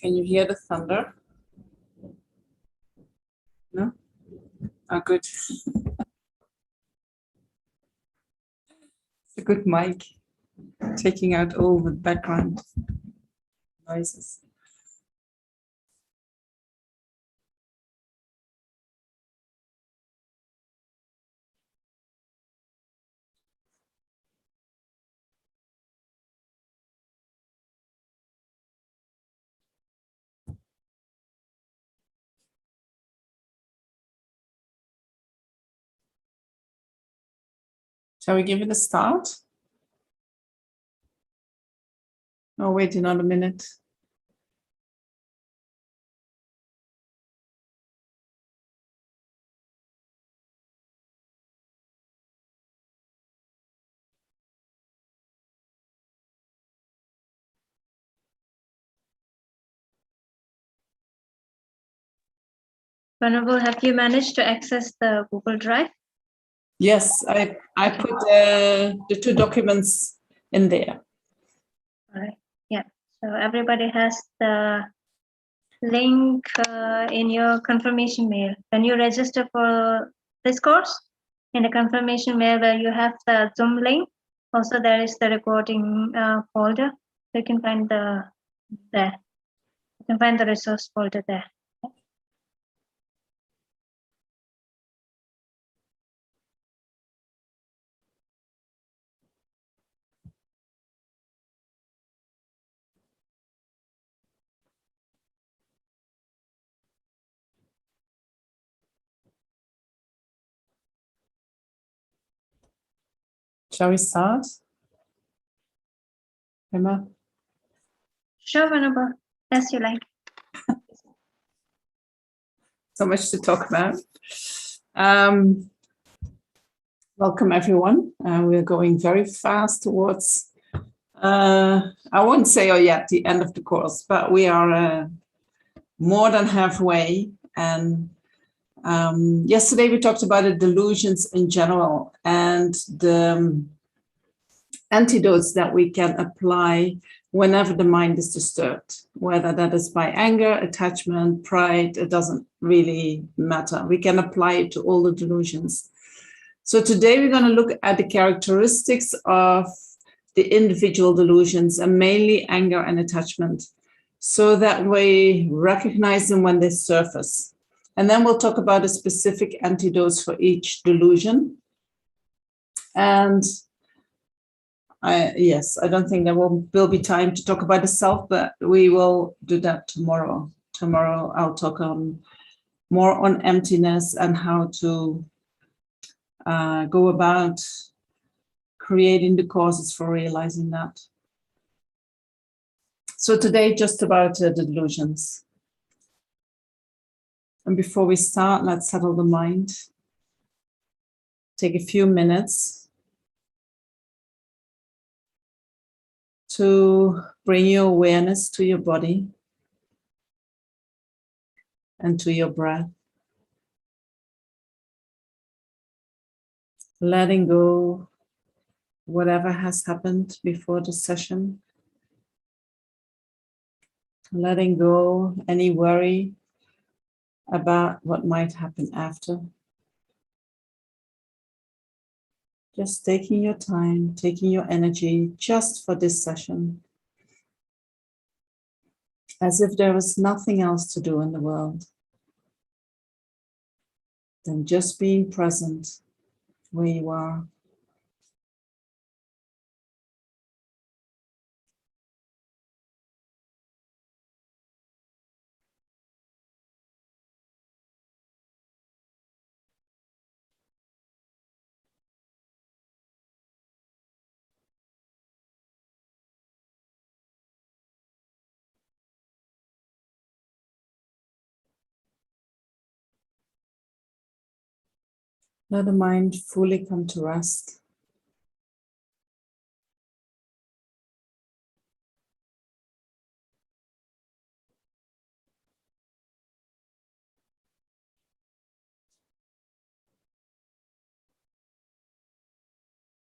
Can you hear the thunder? No? Oh, good. It's a good mic, taking out all the background noises. Shall we give it a start? Oh, wait another minute. Venerable, have you managed to access the Google Drive? Yes, I put the 2 documents in there. All right. Yeah. So everybody has the link in your confirmation mail. When you register for this course, in the confirmation mail where you have the Zoom link, also there is the recording folder. You can find there. You can find the resource folder there. Shall we start? Emma? Sure, Venerable, as you like. So much to talk about. Welcome, everyone. We're going very fast towards, I won't say yet the end of the course, but we are more than halfway. And yesterday we talked about the delusions in general and the antidotes that we can apply whenever the mind is disturbed, whether that is by anger, attachment, pride, it doesn't really matter. We can apply it to all the delusions. So today we're going to look at the characteristics of the individual delusions and mainly anger and attachment, so that we recognize them when they surface. And then we'll talk about the specific antidotes for each delusion. And yes, I don't think there will be time to talk about the self, but we will do that tomorrow. Tomorrow I'll talk more on emptiness and how to go about creating the causes for realizing that. So today, just about the delusions. And before we start, let's settle the mind. Take a few minutes to bring your awareness to your body and to your breath. Letting go whatever has happened before the session. Letting go any worry about what might happen after. Just taking your time, taking your energy just for this session. As if there was nothing else to do in the world than just being present where you are. Let the mind fully come to rest.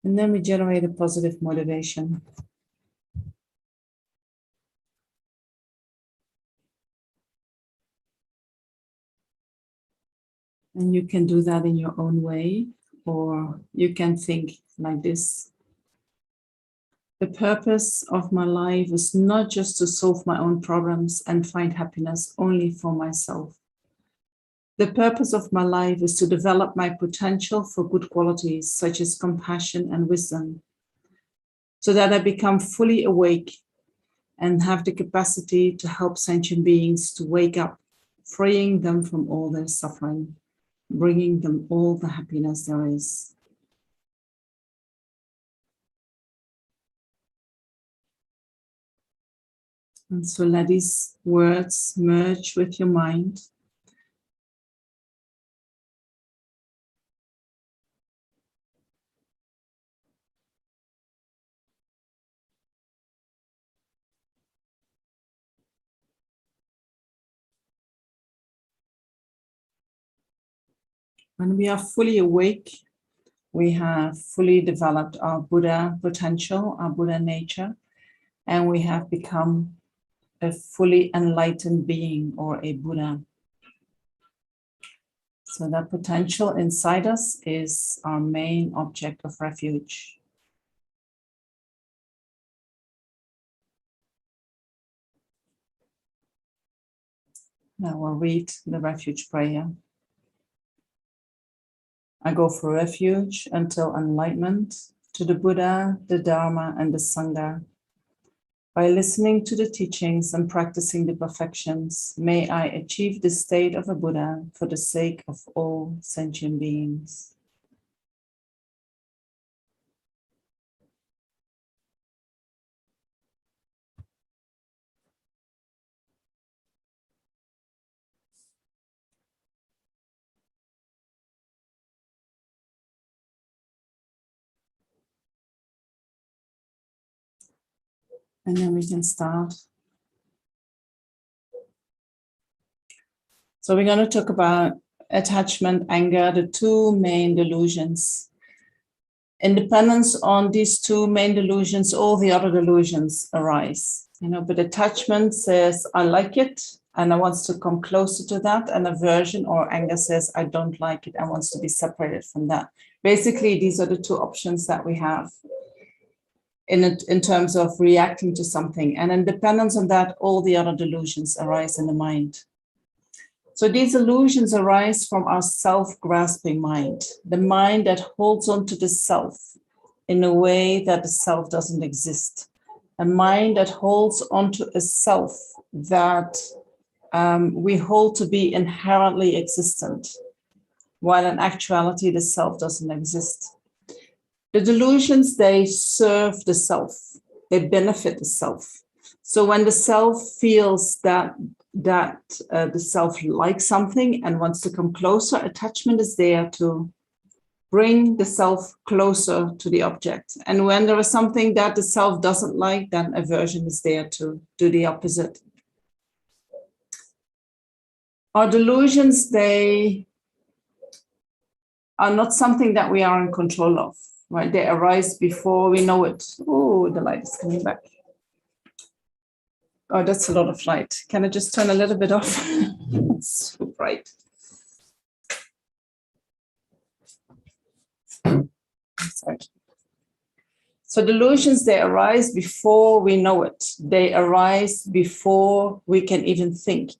And then we generate a positive motivation. And you can do that in your own way, or you can think like this. The purpose of my life is not just to solve my own problems and find happiness only for myself. The purpose of my life is to develop my potential for good qualities such as compassion and wisdom, so that I become fully awake and have the capacity to help sentient beings to wake up, freeing them from all their suffering, bringing them all the happiness there is. And so let these words merge with your mind. When we are fully awake, we have fully developed our Buddha potential, our Buddha nature, and we have become a fully enlightened being or a Buddha. So that potential inside us is our main object of refuge. Now we'll read the refuge prayer. I go for refuge until enlightenment to the Buddha, the Dharma, and the Sangha. By listening to the teachings and practicing the perfections, may I achieve the state of a Buddha for the sake of all sentient beings. And then we can start. So we're going to talk about attachment, anger, the two main delusions. Independence on these two main delusions, all the other delusions arise. But attachment says, I like it, and I want to come closer to that. And aversion or anger says, I don't like it, and wants to be separated from that. Basically, these are the two options that we have in terms of reacting to something. And in dependence on that, all the other delusions arise in the mind. So these illusions arise from our self-grasping mind, the mind that holds on to the self in a way that the self doesn't exist, a mind that holds on to a self that we hold to be inherently existent, while in actuality the self doesn't exist. The delusions, they serve the self, they benefit the self. So when the self feels that the self likes something and wants to come closer, attachment is there to bring the self closer to the object. And when there is something that the self doesn't like, then aversion is there to do the opposite. Our delusions, they are not something that we are in control of, right? They arise before we know it. Oh, the light is coming back. Oh, that's a lot of light. Can I just turn a little bit off? It's so bright. Sorry. So delusions, they arise before we know it. They arise before we can even think.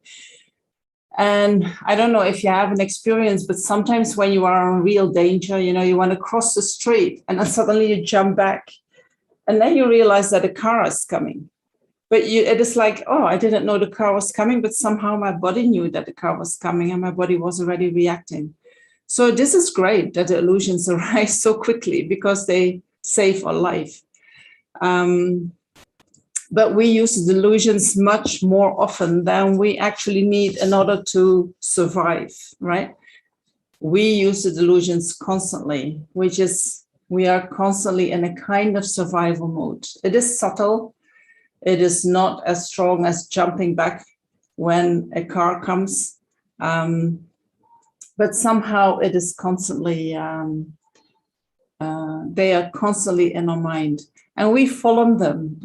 And I don't know if you have an experience, but sometimes when you are in real danger, you want to cross the street and then suddenly you jump back and then you realize that a car is coming. But it is like, oh, I didn't know the car was coming, but somehow my body knew that the car was coming and my body was already reacting. So this is great that the illusions arise so quickly because they save our life. But we use the delusions much more often than we actually need in order to survive, right? We use the delusions constantly, which is we are constantly in a kind of survival mode. It is subtle. It is not as strong as jumping back when a car comes. But somehow it is constantly, they are constantly in our mind. And we follow them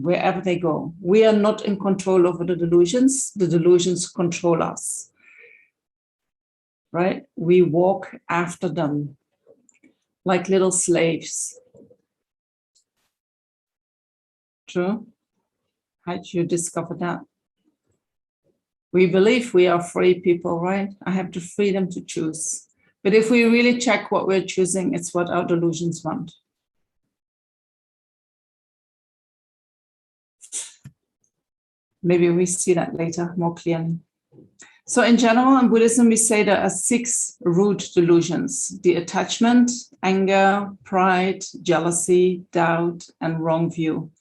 wherever they go. We are not in control over the delusions control us. right? We walk after them like little slaves. True? How did you discover that? We believe we are free people, right? I have the freedom to choose. But if we really check what we're choosing, it's what our delusions want. Maybe we see that later more clearly. So in general, in Buddhism, we say there are 6 root delusions: the attachment, anger, pride, jealousy, doubt, and wrong view.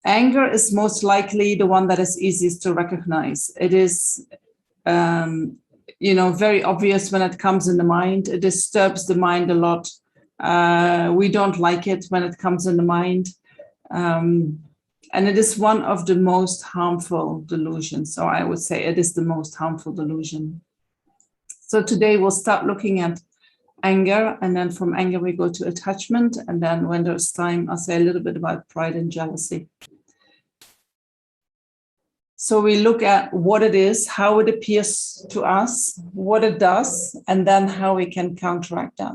Anger is most likely the one that is easiest to recognize. It is, very obvious when it comes in the mind. It disturbs the mind a lot. We don't like it when it comes in the mind. And it is one of the most harmful delusions. So I would say it is the most harmful delusion. So today we'll start looking at anger, and then from anger we go to attachment, and then when there's time I'll say a little bit about pride and jealousy. So we look at what it is, how it appears to us, what it does, and then how we can counteract that.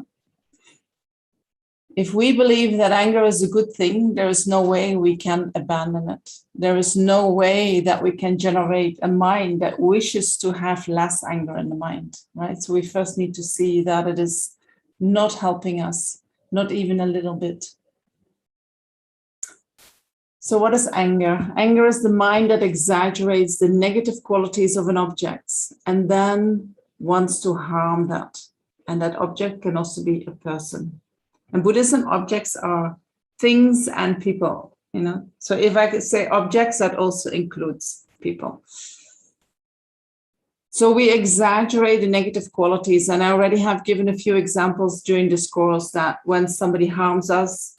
If we believe that anger is a good thing, there is no way we can abandon it. There is no way that we can generate a mind that wishes to have less anger in the mind, right? So we first need to see that it is not helping us, not even a little bit. So what is anger? Anger is the mind that exaggerates the negative qualities of an object and then wants to harm that. And that object can also be a person. In Buddhism, objects are things and people, So if I could say objects, that also includes people. So we exaggerate the negative qualities. And I already have given a few examples during this course that when somebody harms us,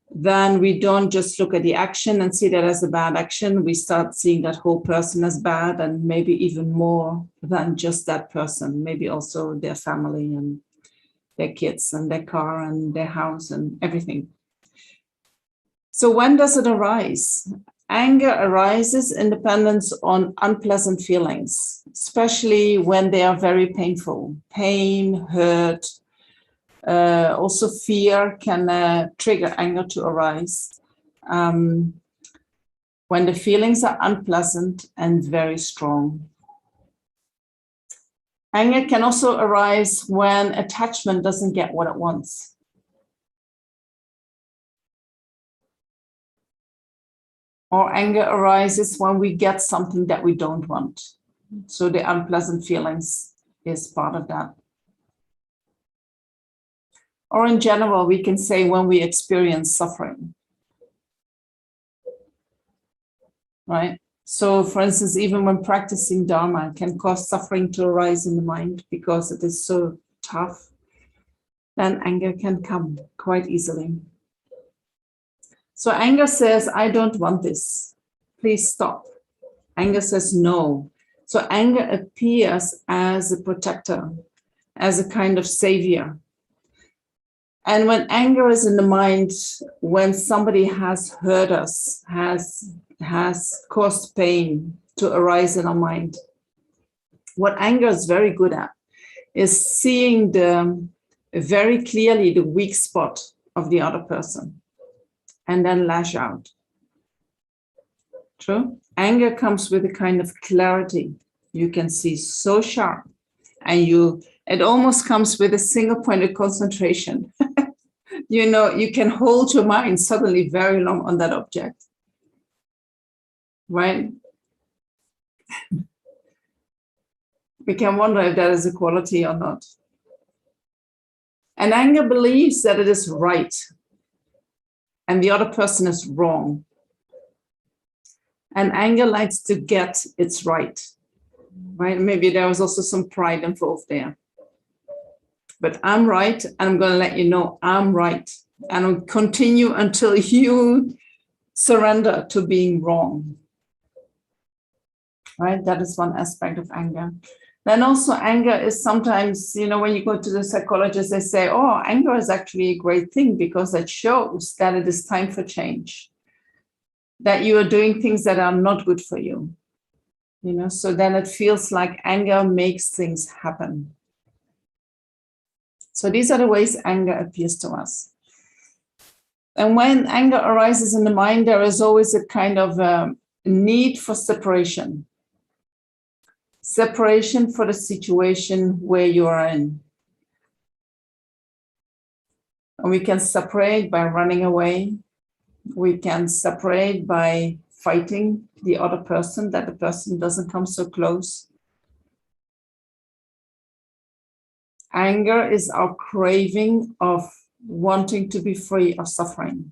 then we don't just look at the action and see that as a bad action. We start seeing that whole person as bad, and maybe even more than just that person, maybe also their family and their kids and their car and their house and everything. So when does it arise? Anger arises in dependence on unpleasant feelings, especially when they are very painful. Pain, hurt, also fear can trigger anger to arise when the feelings are unpleasant and very strong. Anger can also arise when attachment doesn't get what it wants. Or anger arises when we get something that we don't want. So the unpleasant feelings is part of that. Or in general, we can say when we experience suffering. Right? So, for instance, even when practicing Dharma can cause suffering to arise in the mind because it is so tough, then anger can come quite easily. So anger says, I don't want this. Please stop. Anger says no. So anger appears as a protector, as a kind of savior. And when anger is in the mind, when somebody has hurt us, has caused pain to arise in our mind, what anger is very good at is seeing very clearly the weak spot of the other person and then lash out. True? Anger comes with a kind of clarity. You can see so sharp, and it almost comes with a single point of concentration. You can hold your mind suddenly very long on that object. Right? We can wonder if that is a quality or not. And anger believes that it is right and the other person is wrong. And anger likes to get its right. Right? Maybe there was also some pride involved there. But I'm right, and I'm going to let you know I'm right. And I'll continue until you surrender to being wrong. Right? That is one aspect of anger. Then also anger is sometimes, when you go to the psychologist, they say, oh, anger is actually a great thing because it shows that it is time for change, that you are doing things that are not good for you. So then it feels like anger makes things happen. So these are the ways anger appears to us. And when anger arises in the mind, there is always a kind of need for separation. Separation for the situation where you are in. And we can separate by running away. We can separate by fighting the other person, that the person doesn't come so close. Anger is our craving of wanting to be free of suffering,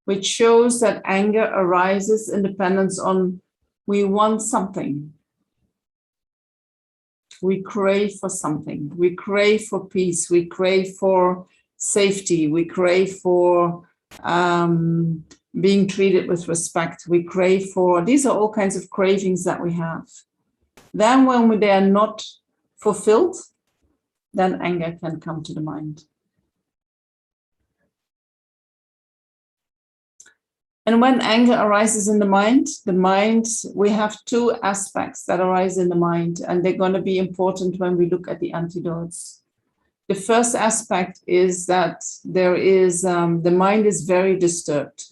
which shows that anger arises in dependence on we want something. We crave for something. We crave for peace. We crave for safety. We crave for being treated with respect. We crave for, these are all kinds of cravings that we have. Then when they are not fulfilled, then anger can come to the mind. And when anger arises in the mind, we have two aspects that arise in the mind, and they're going to be important when we look at the antidotes. The first aspect is that there is, the mind is very disturbed,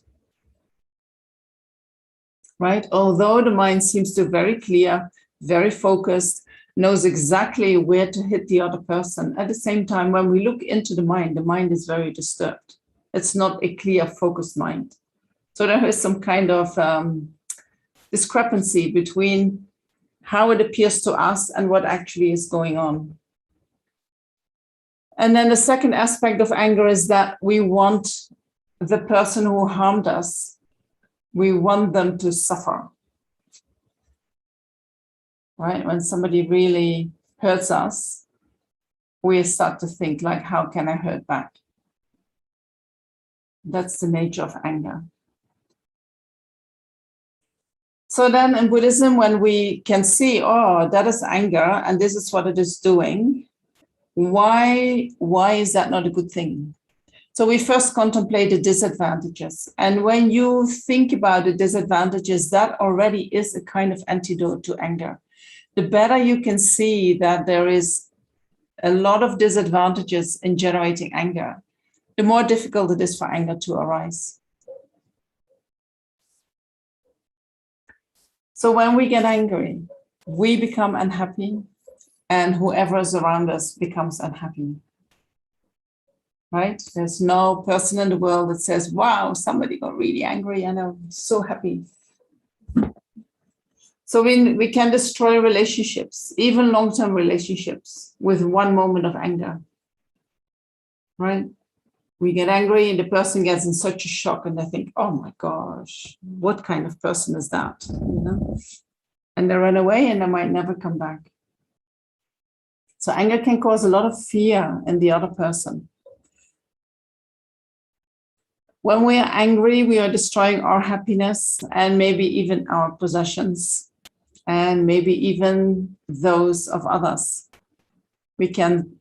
right? Although the mind seems to be very clear, very focused, knows exactly where to hit the other person. At the same time, when we look into the mind is very disturbed. It's not a clear, focused mind. So there is some kind of discrepancy between how it appears to us and what actually is going on. And then the second aspect of anger is that we want the person who harmed us, we want them to suffer. Right? When somebody really hurts us, we start to think like, how can I hurt back? That's the nature of anger. So then in Buddhism, when we can see, oh, that is anger and this is what it is doing, why is that not a good thing? So we first contemplate the disadvantages. And when you think about the disadvantages, that already is a kind of antidote to anger. The better you can see that there is a lot of disadvantages in generating anger, the more difficult it is for anger to arise. So when we get angry, we become unhappy, and whoever is around us becomes unhappy. Right? There's no person in the world that says, wow, somebody got really angry and I'm so happy. So we can destroy relationships, even long-term relationships, with one moment of anger. Right? We get angry and the person gets in such a shock and they think, oh my gosh, what kind of person is that? You know? And they run away and they might never come back. So anger can cause a lot of fear in the other person. When we are angry, we are destroying our happiness and maybe even our possessions and maybe even those of others. We can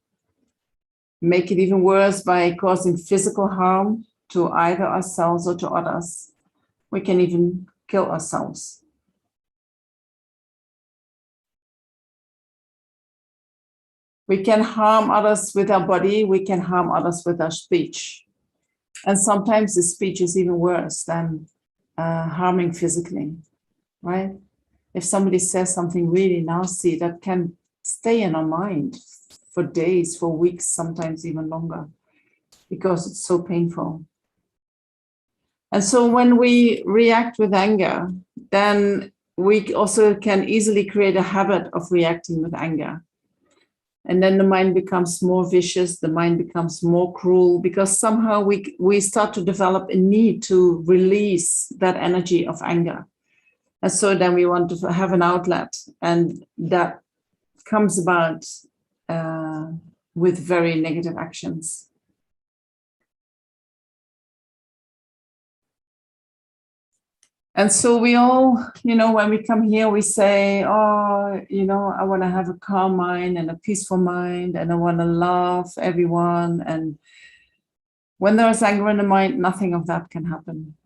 make it even worse by causing physical harm to either ourselves or to others. We can even kill ourselves. We can harm others with our body. We can harm others with our speech. And sometimes the speech is even worse than harming physically, right? If somebody says something really nasty, that can stay in our mind for days, for weeks, sometimes even longer, because it's so painful. And so when we react with anger, then we also can easily create a habit of reacting with anger. And then the mind becomes more vicious, the mind becomes more cruel, because somehow we start to develop a need to release that energy of anger. And so then we want to have an outlet, and that comes about with very negative actions. And so we all, when we come here, we say, oh, I want to have a calm mind and a peaceful mind, and I want to love everyone. And when there is anger in the mind, nothing of that can happen.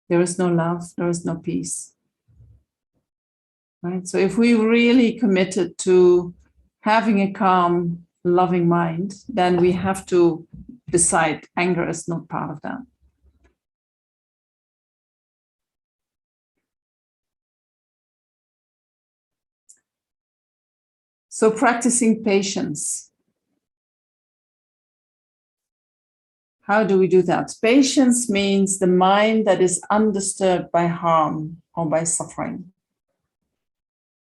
There is no love, there is no peace. Right? So if we really committed to having a calm loving mind, then we have to decide anger is not part of that. So practicing patience. How do we do that? Patience means the mind that is undisturbed by harm or by suffering,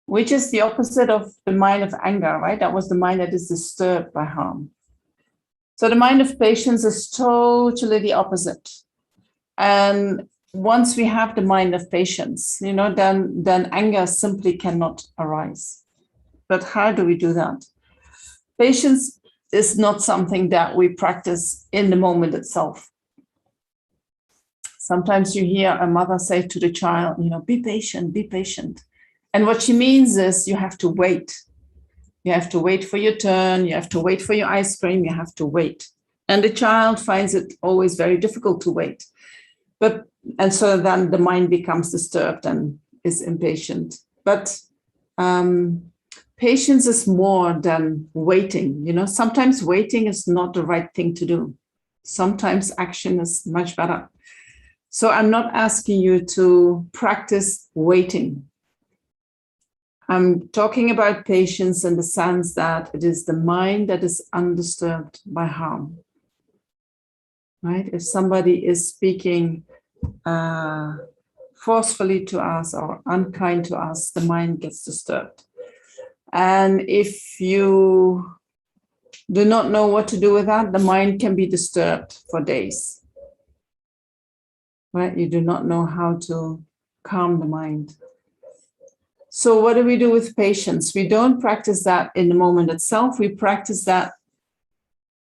which is the opposite of the mind of anger, right? That was the mind that is disturbed by harm. So the mind of patience is totally the opposite. And once we have the mind of patience, then anger simply cannot arise. But how do we do that? Patience is not something that we practice in the moment itself. Sometimes you hear a mother say to the child, be patient, be patient. And what she means is you have to wait. You have to wait for your turn. You have to wait for your ice cream. You have to wait. And the child finds it always very difficult to wait. And so then the mind becomes disturbed and is impatient. But patience is more than waiting. Sometimes waiting is not the right thing to do. Sometimes action is much better. So I'm not asking you to practice waiting. I'm talking about patience in the sense that it is the mind that is undisturbed by harm. Right? If somebody is speaking forcefully to us or unkind to us, the mind gets disturbed. And if you do not know what to do with that, the mind can be disturbed for days. Right? You do not know how to calm the mind. So what do we do with patience? We don't practice that in the moment itself. We practice that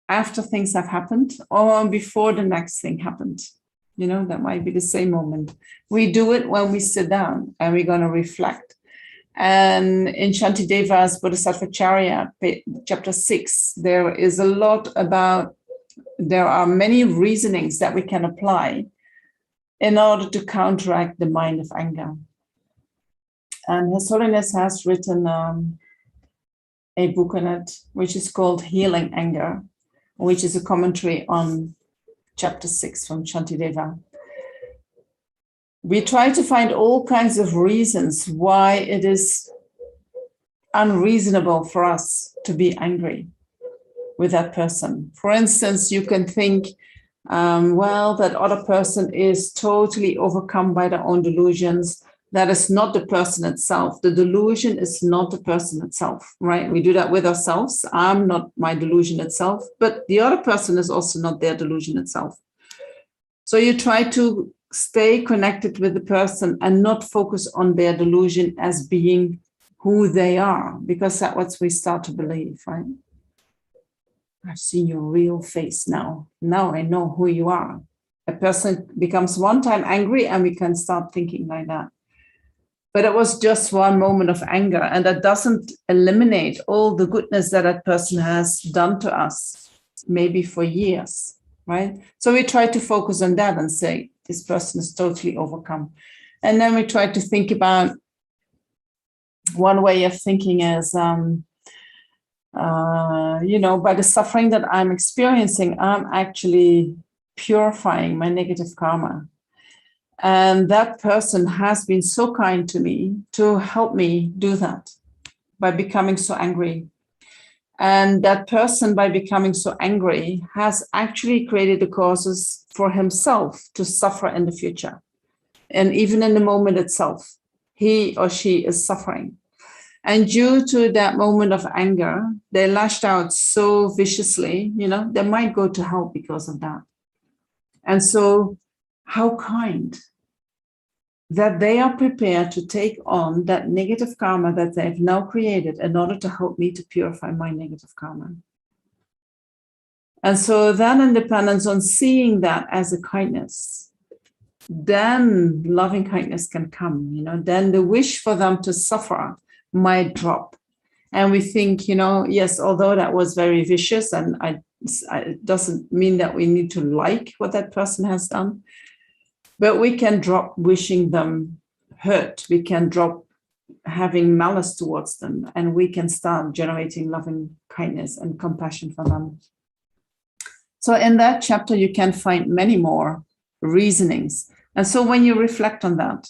after things have happened or before the next thing happened. That might be the same moment. We do it when we sit down and we're going to reflect. And in Shantideva's Bodhisattva Charya, chapter 6, there is a lot about, there are many reasonings that we can apply in order to counteract the mind of anger. And His Holiness has written a book on it, which is called Healing Anger, which is a commentary on chapter 6 from Shantideva. We try to find all kinds of reasons why it is unreasonable for us to be angry with that person. For instance, you can think, that other person is totally overcome by their own delusions. That is not the person itself. The delusion is not the person itself, right? We do that with ourselves. I'm not my delusion itself, but the other person is also not their delusion itself. So you try to stay connected with the person and not focus on their delusion as being who they are, because that's what we start to believe, right? I've seen your real face now. Now I know who you are. A person becomes one time angry and we can start thinking like that. But it was just one moment of anger, and that doesn't eliminate all the goodness that that person has done to us, maybe for years, right? So we try to focus on that and say, this person is totally overcome. And then we try to think about, one way of thinking is, by the suffering that I'm experiencing, I'm actually purifying my negative karma. And that person has been so kind to me to help me do that by becoming so angry. And that person, by becoming so angry, has actually created the causes for himself to suffer in the future. And even in the moment itself, he or she is suffering. And due to that moment of anger, they lashed out so viciously, they might go to hell because of that. And so, how kind that they are prepared to take on that negative karma that they've now created in order to help me to purify my negative karma. And so then in dependence on seeing that as a kindness, then loving kindness can come, then the wish for them to suffer might drop. And we think, yes, although that was very vicious, and it doesn't mean that we need to like what that person has done, but we can drop wishing them hurt. We can drop having malice towards them, and we can start generating loving kindness and compassion for them. So in that chapter, you can find many more reasonings. And so when you reflect on that,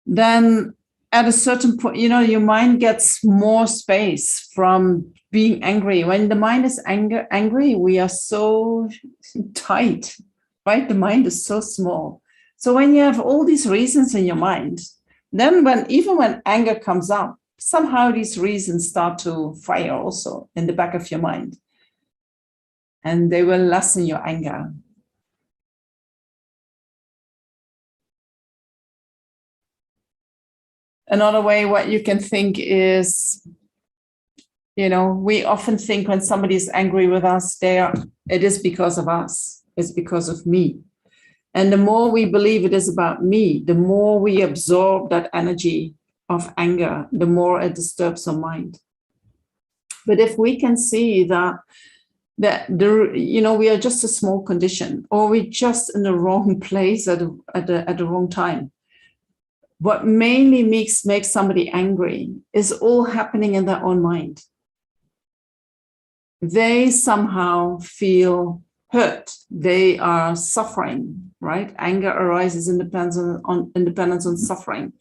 then at a certain point, your mind gets more space from being angry. When the mind is angry, we are so tight, right? The mind is so small. So when you have all these reasons in your mind, then even when anger comes up, somehow these reasons start to fire also in the back of your mind. And they will lessen your anger. Another way what you can think is, we often think when somebody is angry with us, it is because of us. It's because of me. And the more we believe it is about me, the more we absorb that energy of anger, the more it disturbs our mind. But if we can see that we are just a small condition, or we're just in the wrong place at the wrong time, what mainly makes somebody angry is all happening in their own mind. They somehow feel hurt. They are suffering, right? Anger arises independence on suffering.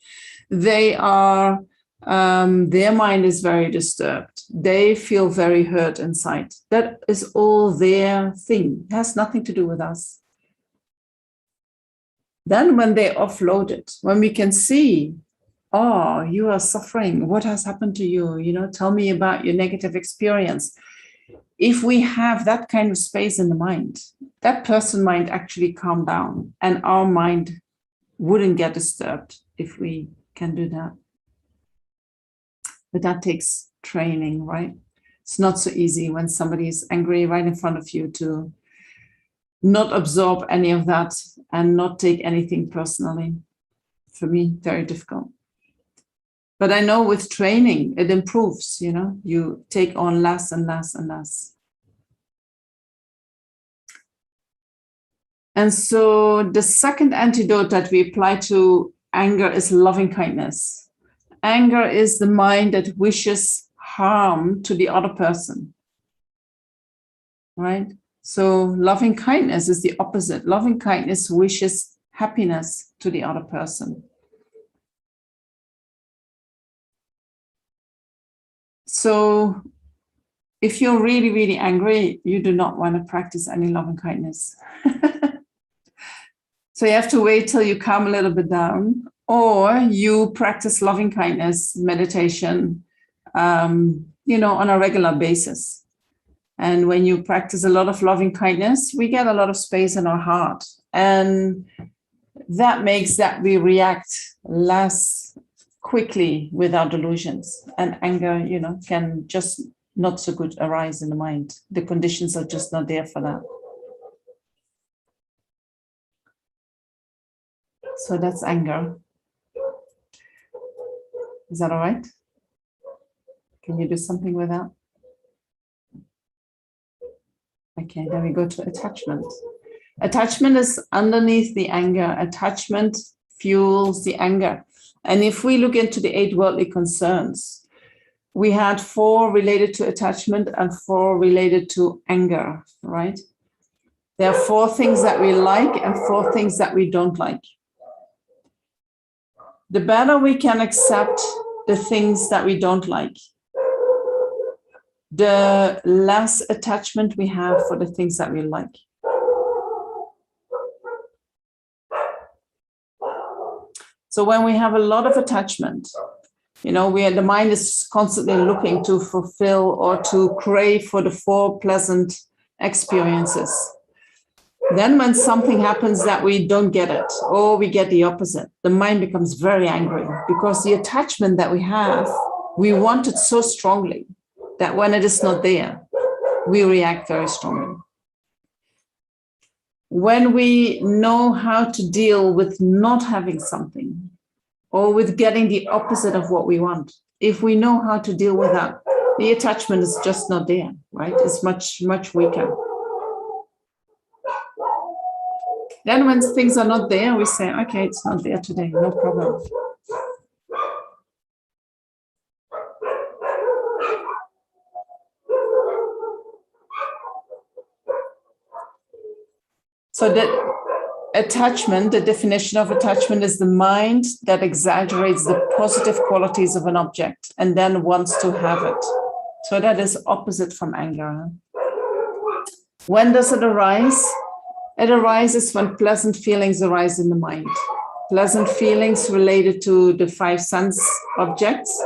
They are, their mind is very disturbed. They feel very hurt inside. That is all their thing. It has nothing to do with us. Then when they offload it, when we can see, oh, you are suffering, what has happened to you? Tell me about your negative experience. If we have that kind of space in the mind, that person might actually calm down, and our mind wouldn't get disturbed if we can do that. But that takes training, right? It's not so easy when somebody is angry right in front of you to not absorb any of that and not take anything personally. For me, very difficult. But I know with training, it improves, you take on less and less and less. And so the second antidote that we apply to anger is loving kindness. Anger is the mind that wishes harm to the other person, right? So loving kindness is the opposite. Loving kindness wishes happiness to the other person. So if you're really, really angry, you do not want to practice any loving kindness. So you have to wait till you calm a little bit down, or you practice loving kindness meditation, on a regular basis. And when you practice a lot of loving kindness, we get a lot of space in our heart. And that makes that we react less quickly with our delusions. And anger, can just not so good arise in the mind. The conditions are just not there for that. So that's anger. Is that all right? Can you do something with that? Okay, then we go to attachment. Attachment is underneath the anger. Attachment fuels the anger. And if we look into the 8 worldly concerns, we had 4 related to attachment and 4 related to anger, right? There are 4 things that we like and 4 things that we don't like. The better we can accept the things that we don't like, the less attachment we have for the things that we like. So when we have a lot of attachment, the mind is constantly looking to fulfill or to crave for the 4 pleasant experiences. Then when something happens that we don't get it, or we get the opposite, the mind becomes very angry because the attachment that we have, we want it so strongly that when it is not there, we react very strongly. When we know how to deal with not having something, or with getting the opposite of what we want, if we know how to deal with that, the attachment is just not there, right? It's much, much weaker. Then when things are not there, we say, okay, it's not there today, no problem. So that attachment, the definition of attachment is the mind that exaggerates the positive qualities of an object and then wants to have it. So that is opposite from anger. When does it arise? It arises when pleasant feelings arise in the mind. Pleasant feelings related to the five sense objects,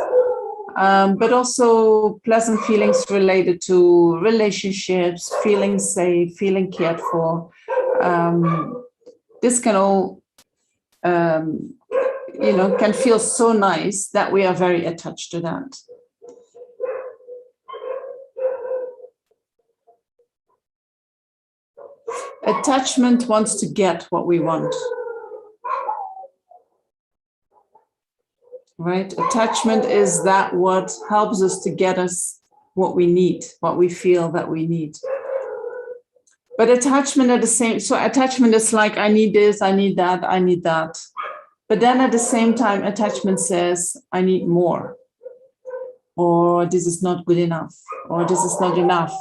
but also pleasant feelings related to relationships, feeling safe, feeling cared for. This can all, can feel so nice that we are very attached to that. Attachment wants to get what we want. Right? Attachment is that what helps us to get us what we need, what we feel that we need. But attachment at the same, so attachment is like, I need this, I need that, I need that. But then at the same time, attachment says, I need more. Or this is not good enough. Or this is not enough.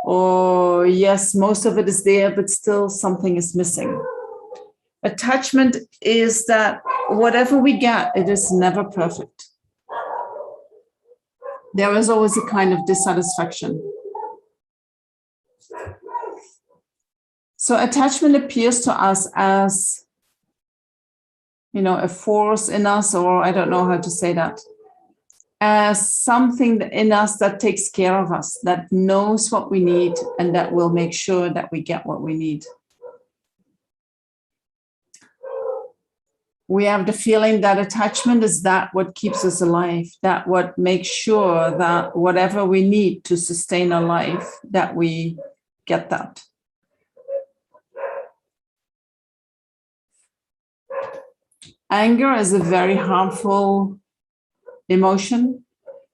Or yes, most of it is there, but still something is missing. Attachment is that whatever we get, it is never perfect. There is always a kind of dissatisfaction. So attachment appears to us as, a force in us, or I don't know how to say that, as something in us that takes care of us, that knows what we need, and that will make sure that we get what we need. We have the feeling that attachment is that what keeps us alive, that what makes sure that whatever we need to sustain our life, that we get that. Anger is a very harmful emotion.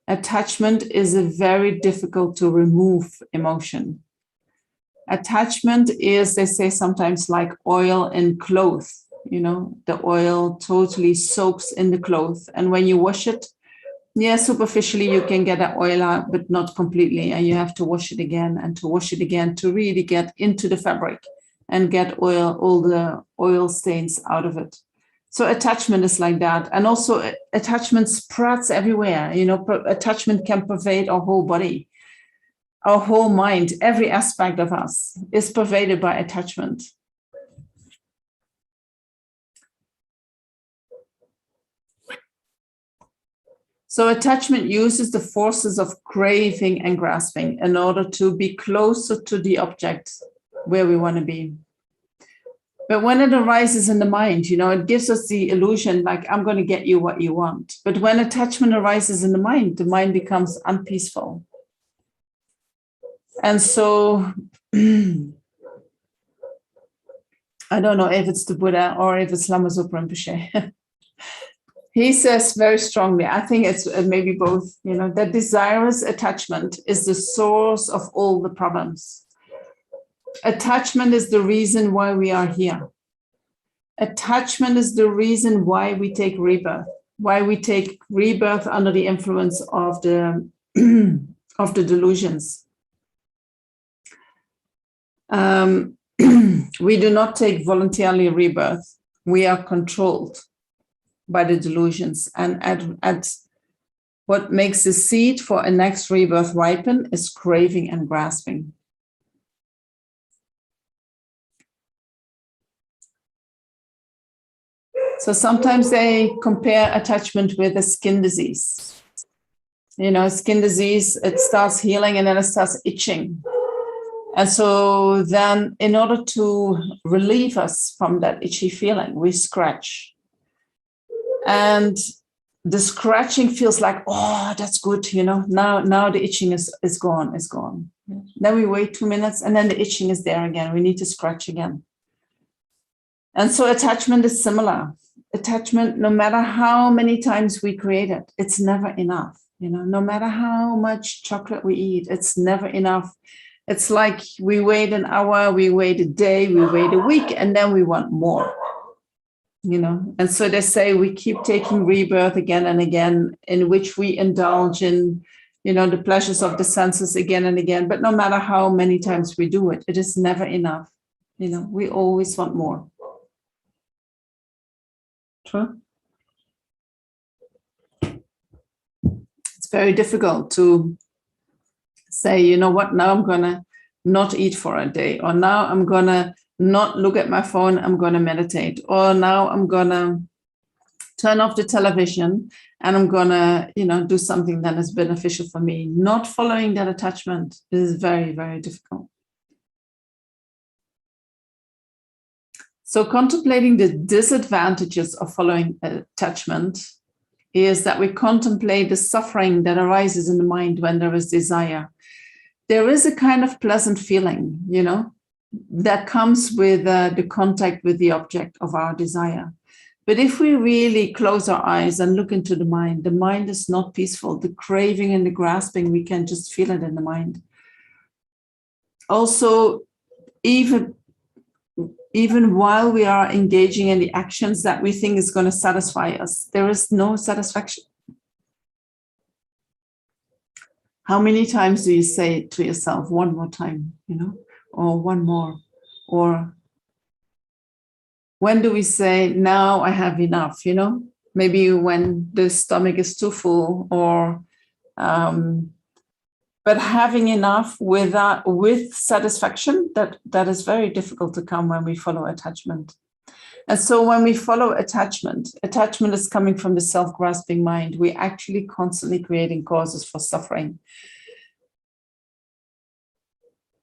Attachment is a very difficult to remove emotion. Attachment is, they say sometimes, like oil in clothes. The oil totally soaks in the cloth. And when you wash it, superficially you can get that oil out, but not completely. And you have to wash it again and to wash it again to really get into the fabric and get all the oil stains out of it. So attachment is like that. And also attachment spreads everywhere. Attachment can pervade our whole body, our whole mind. Every aspect of us is pervaded by attachment. So attachment uses the forces of craving and grasping in order to be closer to the object where we want to be. But when it arises in the mind, it gives us the illusion like, I'm going to get you what you want. But when attachment arises in the mind becomes unpeaceful. And so, I don't know if it's the Buddha or if it's Lama Zopa Rinpoche. He says very strongly, I think it's maybe both, that desirous attachment is the source of all the problems. Attachment is the reason why we are here. Attachment is the reason why we take rebirth, under the influence of the delusions. We do not take voluntarily rebirth. We are controlled by the delusions. And at what makes the seed for a next rebirth ripen is craving and grasping. So sometimes they compare attachment with a skin disease. Skin disease, it starts healing and then it starts itching. And so then in order to relieve us from that itchy feeling, we scratch. And the scratching feels like, oh, that's good, now the itching is gone. Then we wait 2 minutes and then the itching is there again. We need to scratch again. And so attachment is similar. Attachment, no matter how many times we create it, it's never enough. No matter how much chocolate we eat, it's never enough. It's like we wait an hour, we wait a day, we wait a week, and then we want more. And so they say we keep taking rebirth again and again, in which we indulge in, the pleasures of the senses again and again. But no matter how many times we do it, it is never enough. You know, we always want more. True. It's very difficult to say, you know what, now I'm gonna not eat for a day, or now I'm gonna not look at my phone, I'm gonna meditate, or now I'm gonna turn off the television and I'm gonna, you know, do something that is beneficial for me. Not following that attachment is very, very difficult. So contemplating the disadvantages of following attachment is that we contemplate the suffering that arises in the mind when there is desire. There is a kind of pleasant feeling, you know, that comes with the contact with the object of our desire. But if we really close our eyes and look into the mind is not peaceful. The craving and the grasping, we can just feel it in the mind. Also, even while we are engaging in the actions that we think is going to satisfy us, there is no satisfaction. How many times do you say to yourself, one more time, you know, or one more, or when do we say, now I have enough, you know? Maybe when the stomach is too full, or, but having enough with satisfaction, that is very difficult to come when we follow attachment. And so when we follow attachment is coming from the self-grasping mind. We're actually constantly creating causes for suffering.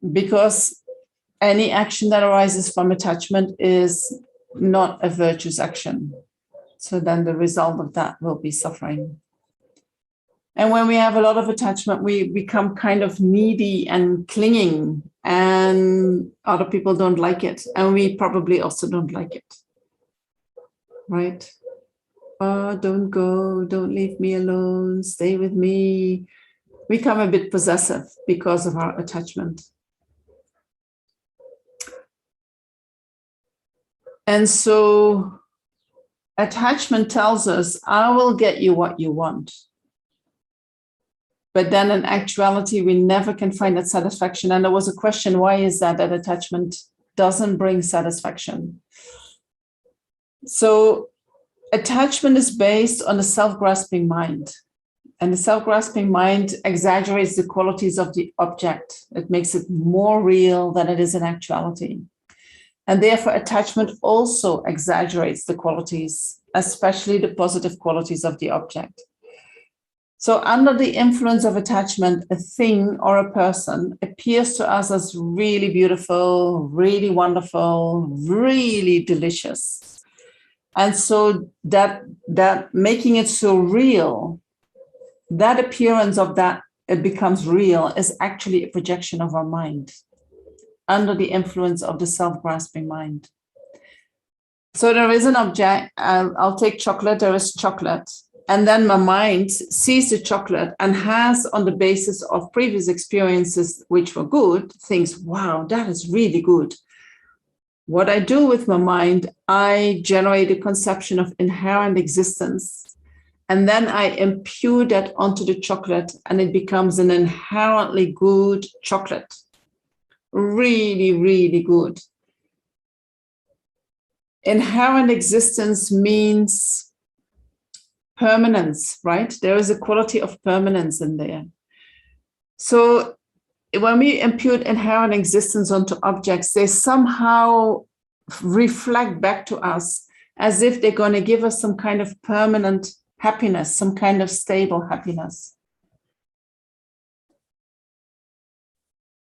Because any action that arises from attachment is not a virtuous action. So then the result of that will be suffering. And when we have a lot of attachment, we become kind of needy and clinging, and other people don't like it. And we probably also don't like it. Right? Oh, don't go, don't leave me alone, stay with me. We become a bit possessive because of our attachment. And so attachment tells us, I will get you what you want. But then in actuality, we never can find that satisfaction. And there was a question, why is that attachment doesn't bring satisfaction? So attachment is based on the self-grasping mind. And the self-grasping mind exaggerates the qualities of the object. It makes it more real than it is in actuality. And therefore, attachment also exaggerates the qualities, especially the positive qualities of the object. So under the influence of attachment, a thing or a person appears to us as really beautiful, really wonderful, really delicious. And so that making it so real, that appearance of that, it becomes real, is actually a projection of our mind under the influence of the self-grasping mind. So there is an object, I'll take chocolate, there is chocolate. And then my mind sees the chocolate and has, on the basis of previous experiences which were good, thinks, wow, that is really good. What I do with my mind, I generate a conception of inherent existence. And then I impute that onto the chocolate, and it becomes an inherently good chocolate. Really, really good. Inherent existence means permanence, right? There is a quality of permanence in there. So when we impute inherent existence onto objects, they somehow reflect back to us as if they're going to give us some kind of permanent happiness, some kind of stable happiness.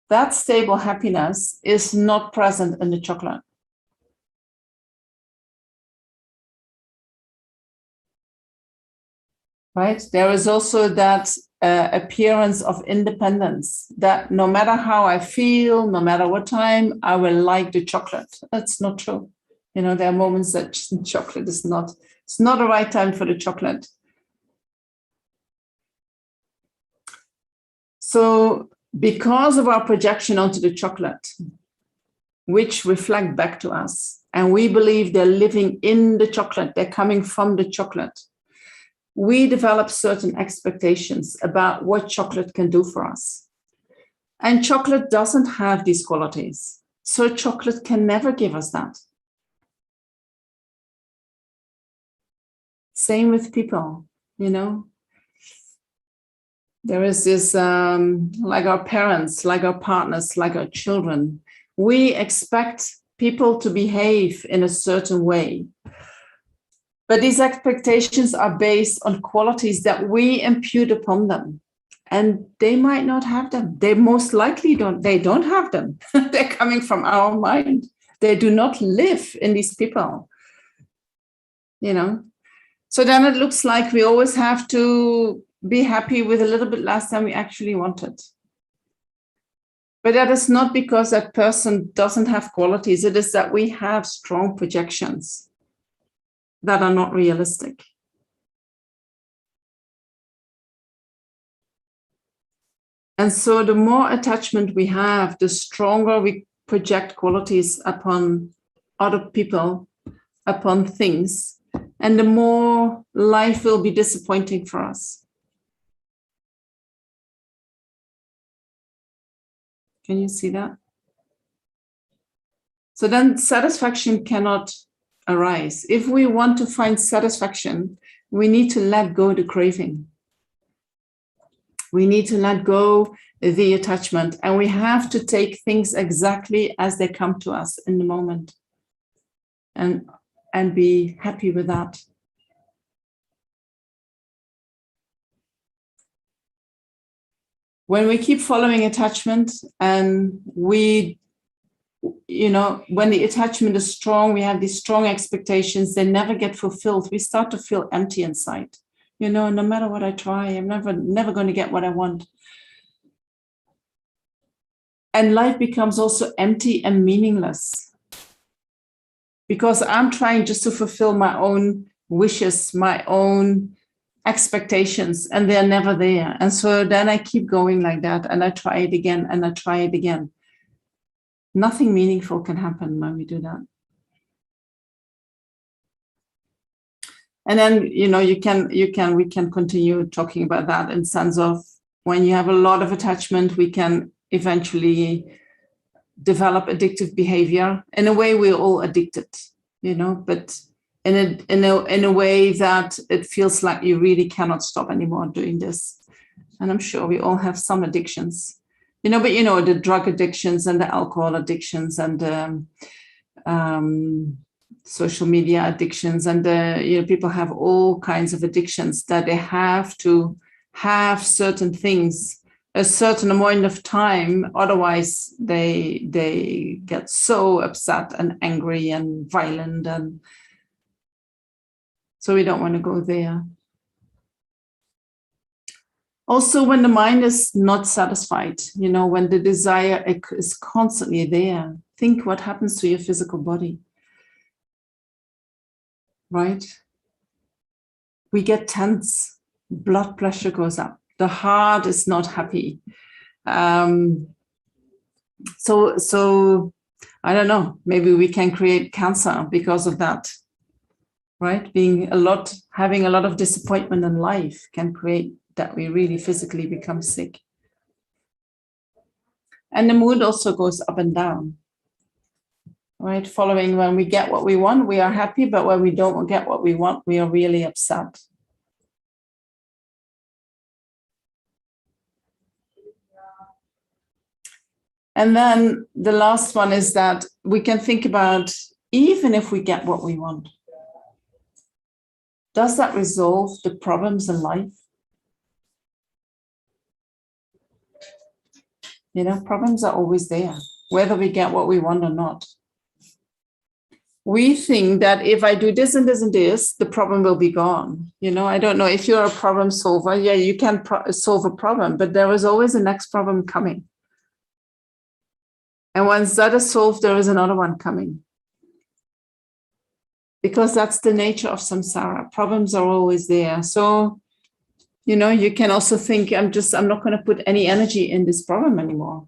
That stable happiness is not present in the chocolate. Right? There is also that appearance of independence, that no matter how I feel, no matter what time, I will like the chocolate. That's not true. You know, there are moments that chocolate is not, it's not the right time for the chocolate. So because of our projection onto the chocolate, which reflect back to us, and we believe they're living in the chocolate, they're coming from the chocolate, we develop certain expectations about what chocolate can do for us. And chocolate doesn't have these qualities. So chocolate can never give us that. Same with people, you know. There is this, like our parents, like our partners, like our children. We expect people to behave in a certain way. But these expectations are based on qualities that we impute upon them. And they might not have them. They most likely don't have them. They're coming from our mind. They do not live in these people, you know. So then it looks like we always have to be happy with a little bit less than we actually wanted. But that is not because that person doesn't have qualities. It is that we have strong projections that are not realistic. And so the more attachment we have, the stronger we project qualities upon other people, upon things, and the more life will be disappointing for us. Can you see that? So then satisfaction cannot arise. If we want to find satisfaction, we need to let go the craving. We need to let go the attachment, and we have to take things exactly as they come to us in the moment and be happy with that. When we keep following attachment and we, you know, when the attachment is strong, we have these strong expectations, they never get fulfilled. We start to feel empty inside. You know, no matter what I try, I'm never going to get what I want. And life becomes also empty and meaningless because I'm trying just to fulfill my own wishes, my own expectations, and they're never there. And so then I keep going like that, and I try it again, and I try it again. Nothing meaningful can happen when we do that. And then, you know, we can continue talking about that in sense of when you have a lot of attachment, we can eventually develop addictive behavior. In a way, we're all addicted, you know, but in a way that it feels like you really cannot stop anymore doing this. And I'm sure we all have some addictions, you know, but you know, the drug addictions and the alcohol addictions and the social media addictions, and you know, people have all kinds of addictions that they have to have certain things a certain amount of time, otherwise they get so upset and angry and violent, and so we don't want to go there. Also, when the mind is not satisfied, you know, when the desire is constantly there, think what happens to your physical body. Right? We get tense, blood pressure goes up, the heart is not happy. So I don't know, maybe we can create cancer because of that, right? Having a lot of disappointment in life can create that we really physically become sick. And the mood also goes up and down. Right, following when we get what we want, we are happy, but when we don't get what we want, we are really upset. And then the last one is that we can think about, even if we get what we want, does that resolve the problems in life? You know, problems are always there, whether we get what we want or not. We think that if I do this and this and this, the problem will be gone. You know, I don't know if you're a problem solver. Yeah, you can solve a problem, but there is always a next problem coming. And once that is solved, there is another one coming. Because that's the nature of samsara. Problems are always there. So, you know, you can also think, I'm not going to put any energy in this problem anymore.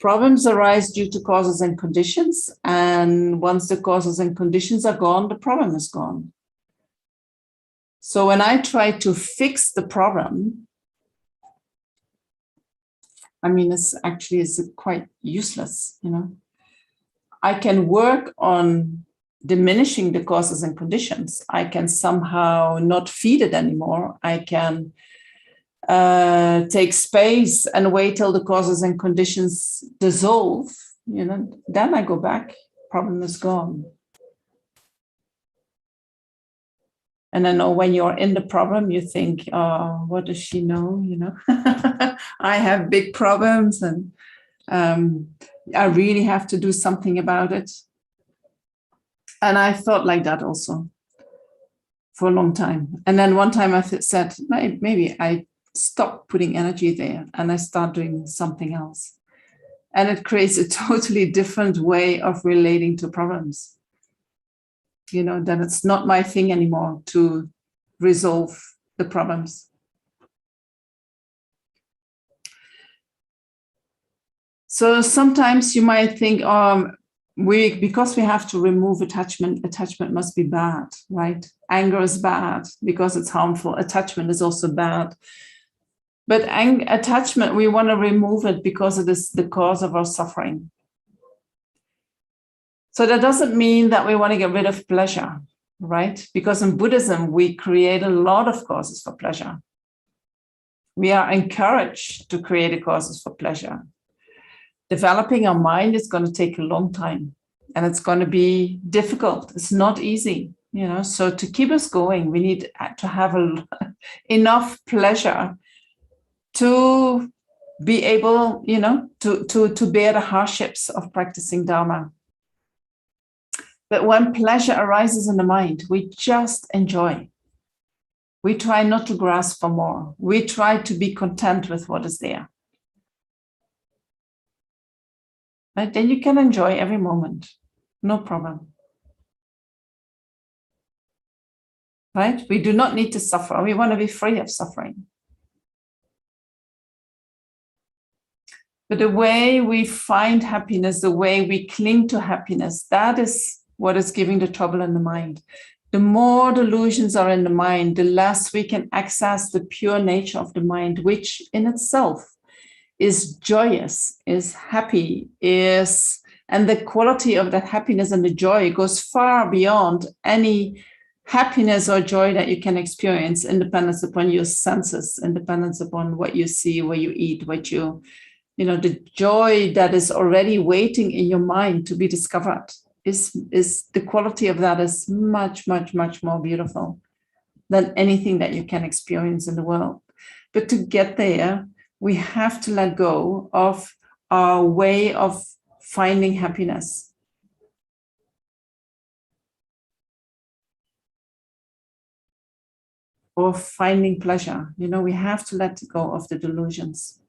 Problems arise due to causes and conditions, and once the causes and conditions are gone, the problem is gone. So when I try to fix the problem, I mean, it's quite useless, you know. I can work on diminishing the causes and conditions. I can somehow not feed it anymore. I can take space and wait till the causes and conditions dissolve. Then I go back, problem is gone. And I know when you're in the problem, you think, oh, what does she know? I have big problems and I really have to do something about it. And I thought like that also for a long time. And then one time I said, maybe I stop putting energy there and I start doing something else. And it creates a totally different way of relating to problems. Then it's not my thing anymore to resolve the problems. So sometimes you might think, because we have to remove attachment must be bad, right? Anger is bad because it's harmful. Attachment is also bad. But attachment, we want to remove it because it is the cause of our suffering. So that doesn't mean that we want to get rid of pleasure, right? Because in Buddhism, we create a lot of causes for pleasure. We are encouraged to create the causes for pleasure. Developing our mind is going to take a long time and it's going to be difficult. It's not easy, So to keep us going, we need to have enough pleasure to be able, to bear the hardships of practicing Dharma. But when pleasure arises in the mind, we just enjoy. We try not to grasp for more. We try to be content with what is there. Right? Then you can enjoy every moment. No problem. Right? We do not need to suffer. We want to be free of suffering. But the way we find happiness, the way we cling to happiness, that is what is giving the trouble in the mind. The more delusions are in the mind, the less we can access the pure nature of the mind, which in itself is joyous, is happy, and the quality of that happiness and the joy goes far beyond any happiness or joy that you can experience, independence upon your senses, independence upon what you see, what you eat, the joy that is already waiting in your mind to be discovered. Is the quality of that is much, much, much more beautiful than anything that you can experience in the world. But to get there, we have to let go of our way of finding happiness. Or finding pleasure. We have to let go of the delusions.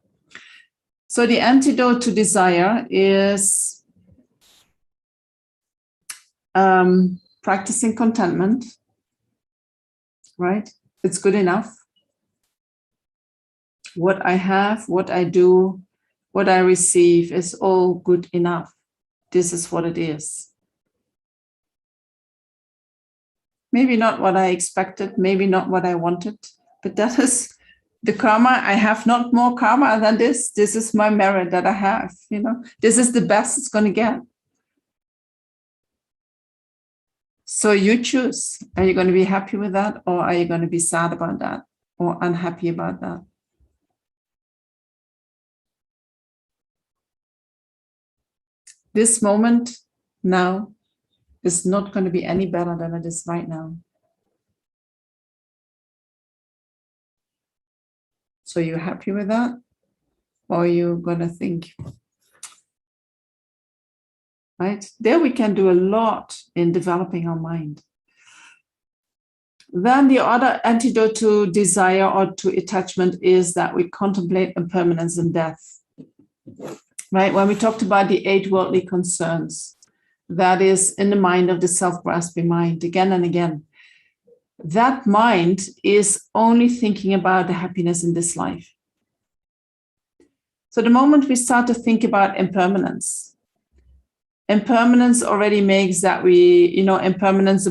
So the antidote to desire is practicing contentment, right? It's good enough. What I have, what I do, what I receive is all good enough. This is what it is. Maybe not what I expected, maybe not what I wanted, but that is the karma. I have not more karma than this. This is my merit that I have, This is the best it's going to get. So you choose. Are you going to be happy with that, or are you going to be sad about that or unhappy about that? This moment now is not going to be any better than it is right now. So you're happy with that? Or are you going to think, right? There we can do a lot in developing our mind. Then the other antidote to desire or to attachment is that we contemplate impermanence and death. Right? When we talked about the 8 worldly concerns, that is in the mind of the self-grasping mind again and again. That mind is only thinking about the happiness in this life. So the moment we start to think about impermanence already makes that impermanence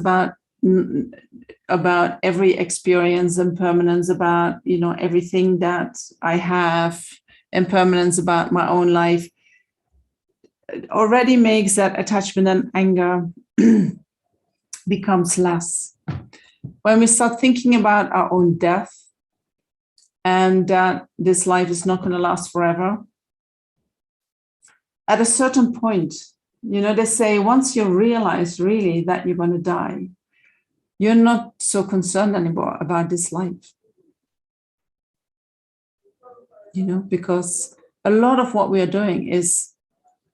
about every experience, impermanence about, everything that I have, impermanence about my own life. already makes that attachment and anger becomes less. When we start thinking about our own death and that this life is not going to last forever, at a certain point, they say once you realize really that you're going to die, you're not so concerned anymore about this life. Because a lot of what we are doing is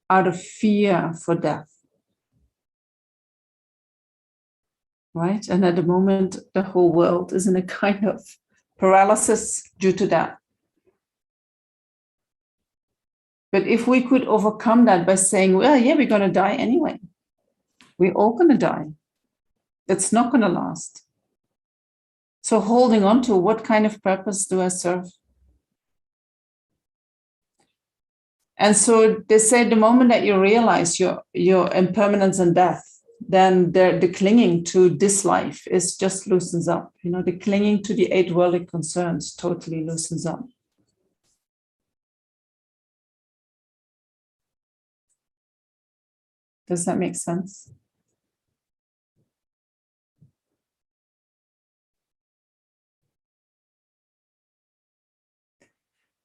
out of fear for death. Right? And at the moment, the whole world is in a kind of paralysis due to that. But if we could overcome that by saying, well, yeah, we're going to die anyway. We're all going to die. It's not going to last. So holding on to what kind of purpose do I serve? And so they say the moment that you realize your impermanence and death, then the clinging to this life is just loosens up. The clinging to the 8 worldly concerns totally loosens up. Does that make sense?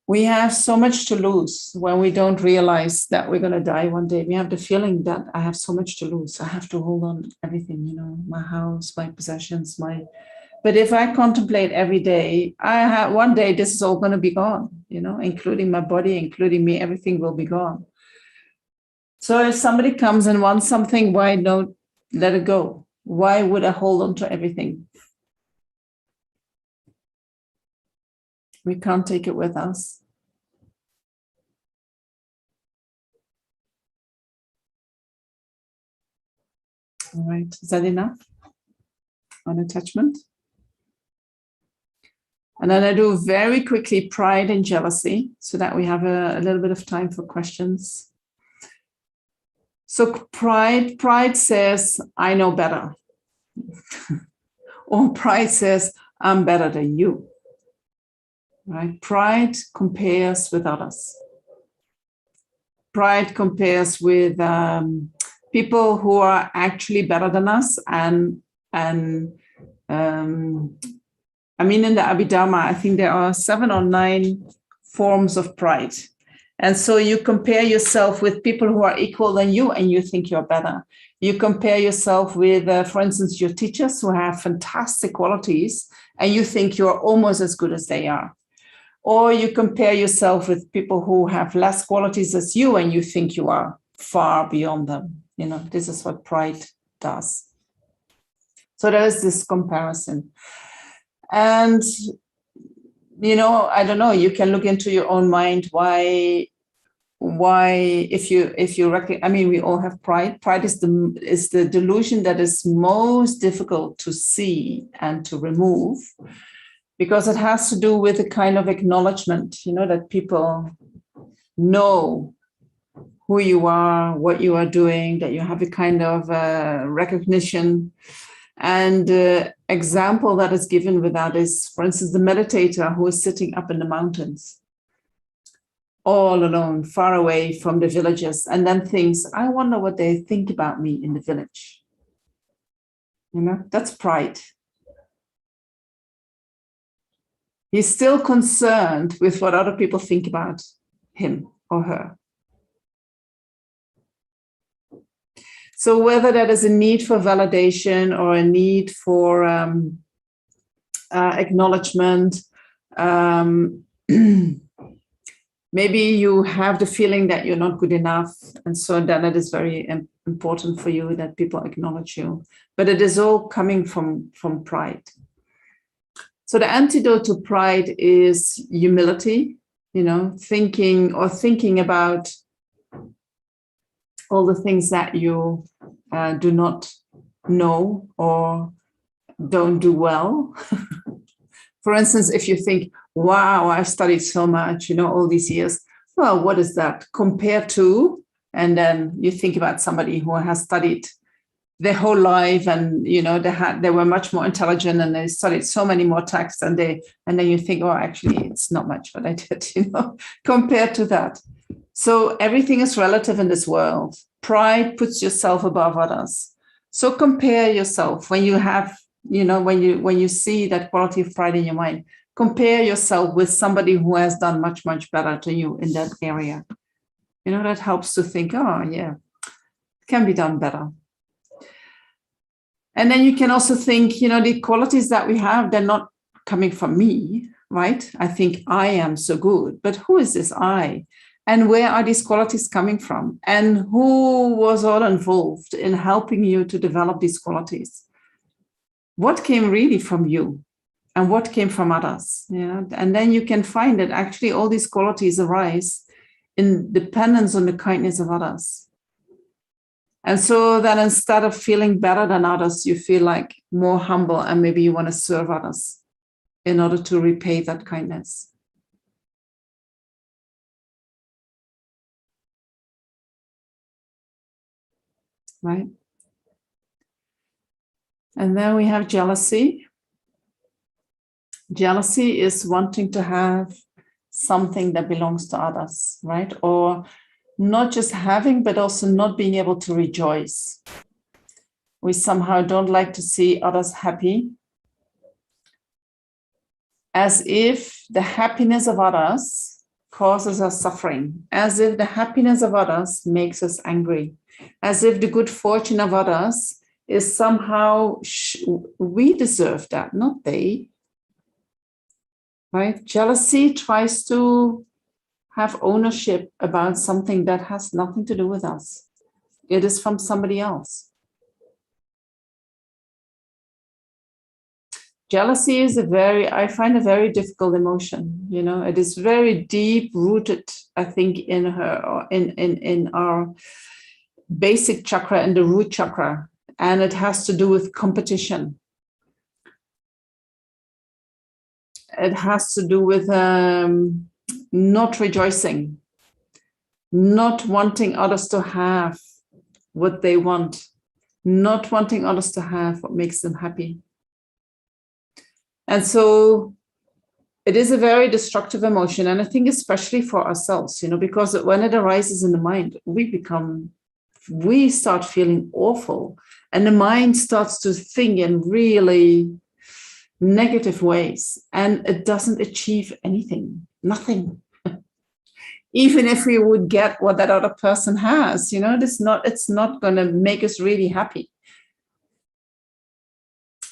We have so much to lose when we don't realize that we're going to die one day. We have the feeling that I have so much to lose. I have to hold on to everything, my house, my possessions, But if I contemplate every day, one day this is all going to be gone, including my body, including me, everything will be gone. So if somebody comes and wants something, why don't let it go? Why would I hold on to everything? We can't take it with us. All right, is that enough on attachment? And then I do very quickly pride and jealousy so that we have a little bit of time for questions. So pride says, I know better. Or pride says, I'm better than you. Right? Pride compares with others. Pride compares with people who are actually better than us. And I mean, in the Abhidharma, I think there are 7 or 9 forms of pride. And so you compare yourself with people who are equal than you and you think you're better. You compare yourself with, for instance, your teachers who have fantastic qualities and you think you're almost as good as they are. Or you compare yourself with people who have less qualities as you and you think you are far beyond them. This is what pride does. So there is this comparison. And, I don't know, you can look into your own mind why if you reckon, I mean, we all have pride. Pride is the delusion that is most difficult to see and to remove, because it has to do with a kind of acknowledgement, that people know who you are, what you are doing, that you have a kind of recognition. And the example that is given with that is, for instance, the meditator who is sitting up in the mountains, all alone, far away from the villagers, and then thinks, I wonder what they think about me in the village. That's pride. He's still concerned with what other people think about him or her. So whether that is a need for validation or a need for acknowledgement, maybe you have the feeling that you're not good enough. And so then it is very important for you that people acknowledge you. But it is all coming from pride. So the antidote to pride is humility, thinking about all the things that you do not know or don't do well. For instance, if you think, wow, I've studied so much, all these years. Well, what is that compared to? And then you think about somebody who has studied their whole life and, they were much more intelligent and they studied so many more texts and then you think, oh, actually, it's not much what I did, compared to that. So everything is relative in this world. Pride puts yourself above others. So compare yourself when you have, when you see that quality of pride in your mind, compare yourself with somebody who has done much, much better to you in that area. That helps to think, oh yeah, it can be done better. And then you can also think, the qualities that we have, they're not coming from me, right? I think I am so good, but who is this I? And where are these qualities coming from? And who was all involved in helping you to develop these qualities? What came really from you? And what came from others? And then you can find that actually all these qualities arise in dependence on the kindness of others. And so that instead of feeling better than others, you feel like more humble, and maybe you want to serve others in order to repay that kindness. Right? And then we have jealousy. Jealousy is wanting to have something that belongs to others, right? Or not just having, but also not being able to rejoice. We somehow don't like to see others happy, as if the happiness of others causes us suffering, as if the happiness of others makes us angry, as if the good fortune of others is somehow, we deserve that, not they. Right? Jealousy tries to have ownership about something that has nothing to do with us. It is from somebody else. Jealousy is I find a very difficult emotion. It is very deep rooted, I think, in our basic chakra, in the root chakra, and it has to do with competition. It has to do with not rejoicing, not wanting others to have what they want, not wanting others to have what makes them happy. And so it is a very destructive emotion. And I think especially for ourselves, because when it arises in the mind, we start feeling awful. And the mind starts to think in really negative ways, and it doesn't achieve anything, nothing. Even if we would get what that other person has, it's not going to make us really happy.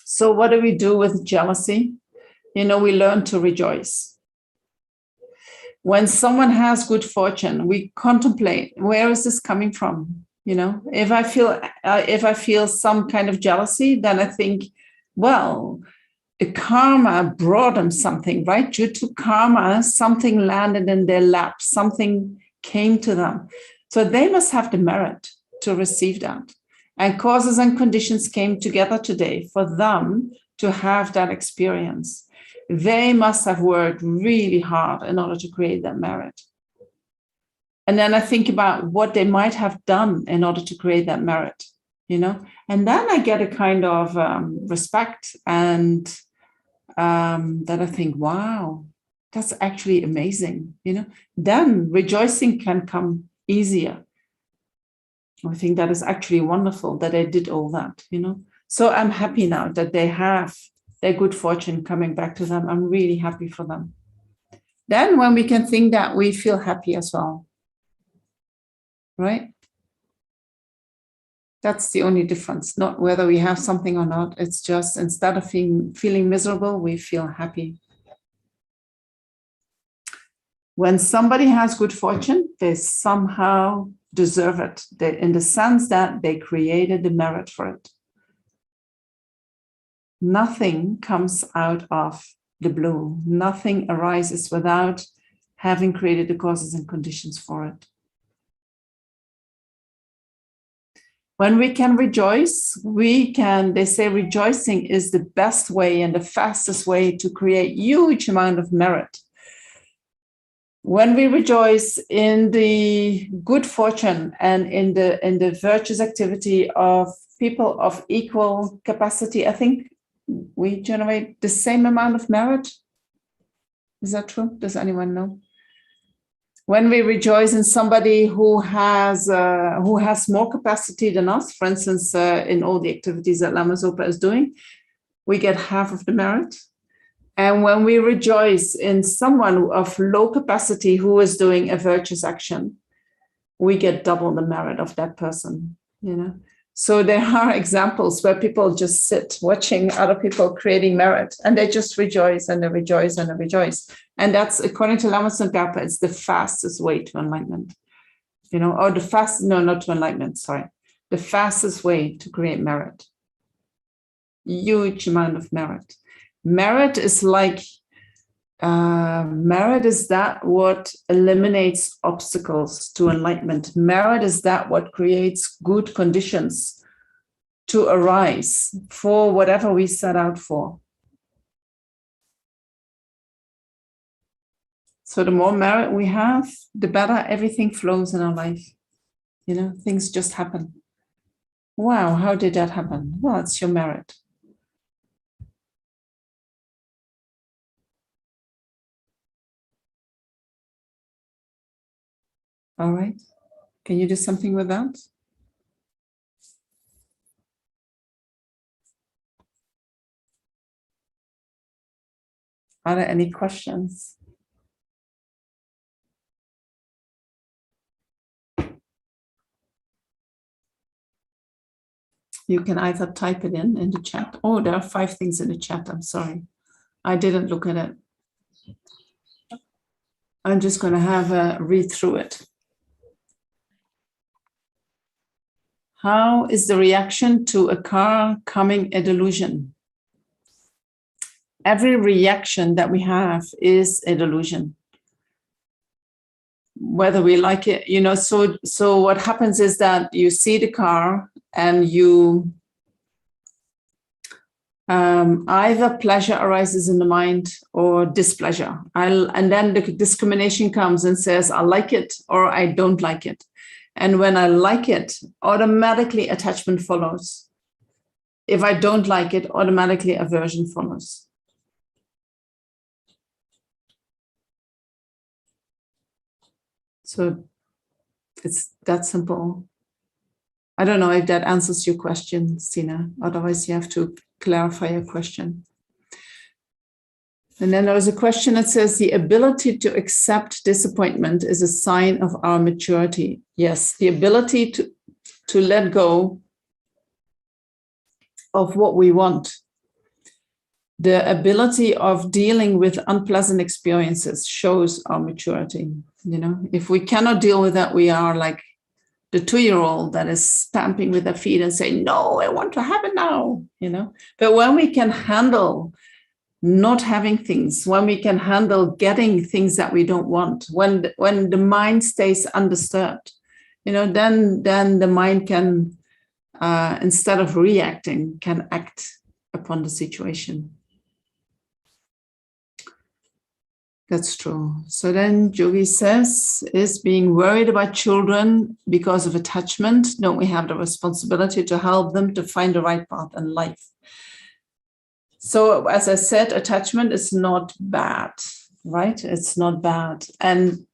So what do we do with jealousy? We learn to rejoice. When someone has good fortune, we contemplate, where is this coming from? If I feel some kind of jealousy, then I think, well, the karma brought them something, right? Due to karma, something landed in their lap, something came to them. So they must have the merit to receive that. And causes and conditions came together today for them to have that experience. They must have worked really hard in order to create that merit. And then I think about what they might have done in order to create that merit, and then I get a kind of respect and that I think, wow, that's actually amazing. Then rejoicing can come easier. I think that is actually wonderful that they did all that, So I'm happy now that they have their good fortune coming back to them. I'm really happy for them. Then when we can think that, we feel happy as well. Right? That's the only difference, not whether we have something or not. It's just instead of feeling miserable, we feel happy. When somebody has good fortune, they somehow deserve it, in the sense that they created the merit for it. Nothing comes out of the blue. Nothing arises without having created the causes and conditions for it. When we can rejoice, they say rejoicing is the best way and the fastest way to create huge amount of merit. When we rejoice in the good fortune and in the virtuous activity of people of equal capacity, I think we generate the same amount of merit. Is that true? Does anyone know? When we rejoice in somebody who has more capacity than us, for instance, in all the activities that Lama Zopa is doing, we get half of the merit. And when we rejoice in someone of low capacity who is doing a virtuous action, we get double the merit of that person, you know. So there are examples where people just sit watching other people creating merit, and they just rejoice and they rejoice and they rejoice. And that's, according to Lama Tsongkhapa, it's the fastest way to enlightenment, you know, or not to enlightenment, sorry. The fastest way to create merit. Huge amount of merit. Merit is like, merit is that what eliminates obstacles to enlightenment. Merit is that what creates good conditions to arise for whatever we set out for. So the more merit we have, the better everything flows in our life. You know, things just happen. Wow, how did that happen? Well, it's your merit. All right. Can you do something with that? Are there any questions? You can either type it in the chat. Oh, there are 5 things in the chat. I'm sorry. I didn't look at it. I'm just going to have a read through it. How is the reaction to a car coming a delusion? Every reaction that we have is a delusion. Whether we like it, you know, so what happens is that you see the car and you either pleasure arises in the mind or displeasure. And then the discrimination comes and says, I like it or I don't like it. And when I like it, automatically attachment follows. If I don't like it, automatically aversion follows. So it's that simple. I don't know if that answers your question, Sina. Otherwise, you have to clarify your question. And then there was a question that says, the ability to accept disappointment is a sign of our maturity. Yes, the ability to let go of what we want. The ability of dealing with unpleasant experiences shows our maturity. You know, if we cannot deal with that, we are like the 2-year-old that is stamping with their feet and saying, no, I want to have it now, you know. But when we can handle not having things, when we can handle getting things that we don't want, when the mind stays undisturbed, you know, then the mind can, instead of reacting, can act upon the situation. That's true. So then Yogi says, is being worried about children because of attachment? Don't we have the responsibility to help them to find the right path in life? So as I said, attachment is not bad, right? It's not bad. And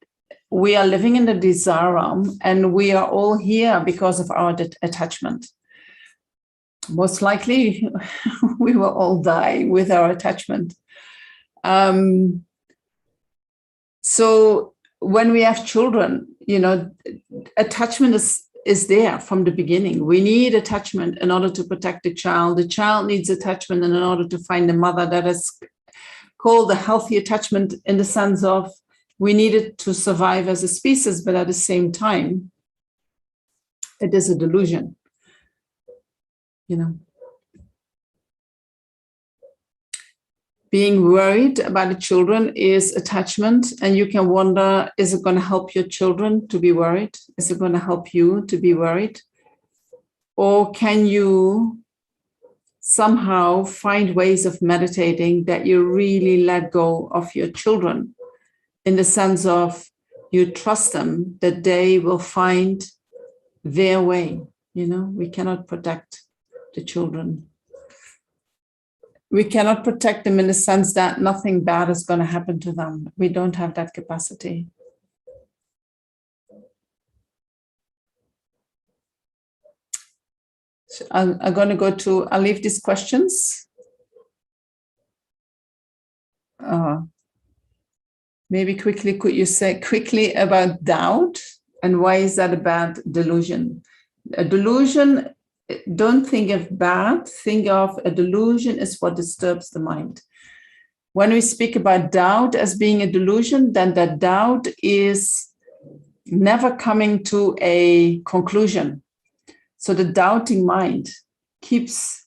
we are living in the desire realm, and we are all here because of our attachment. Most likely, we will all die with our attachment. So when we have children, you know, attachment is there from the beginning. We need attachment in order to protect the child. The child needs attachment in order to find a mother. That is called a healthy attachment in the sense of we need it to survive as a species, but at the same time, it is a delusion, you know. Being worried about the children is attachment, and you can wonder, is it going to help your children to be worried? Is it going to help you to be worried? Or can you somehow find ways of meditating that you really let go of your children, in the sense of you trust them that they will find their way? You know, we cannot protect the children. We cannot protect them in the sense that nothing bad is going to happen to them. We don't have that capacity. I'm going to go to, I'll leave these questions. Maybe quickly, could you say quickly about doubt and why is that a bad delusion? A delusion, don't think of bad, think of a delusion is what disturbs the mind. When we speak about doubt as being a delusion, then that doubt is never coming to a conclusion. So the doubting mind keeps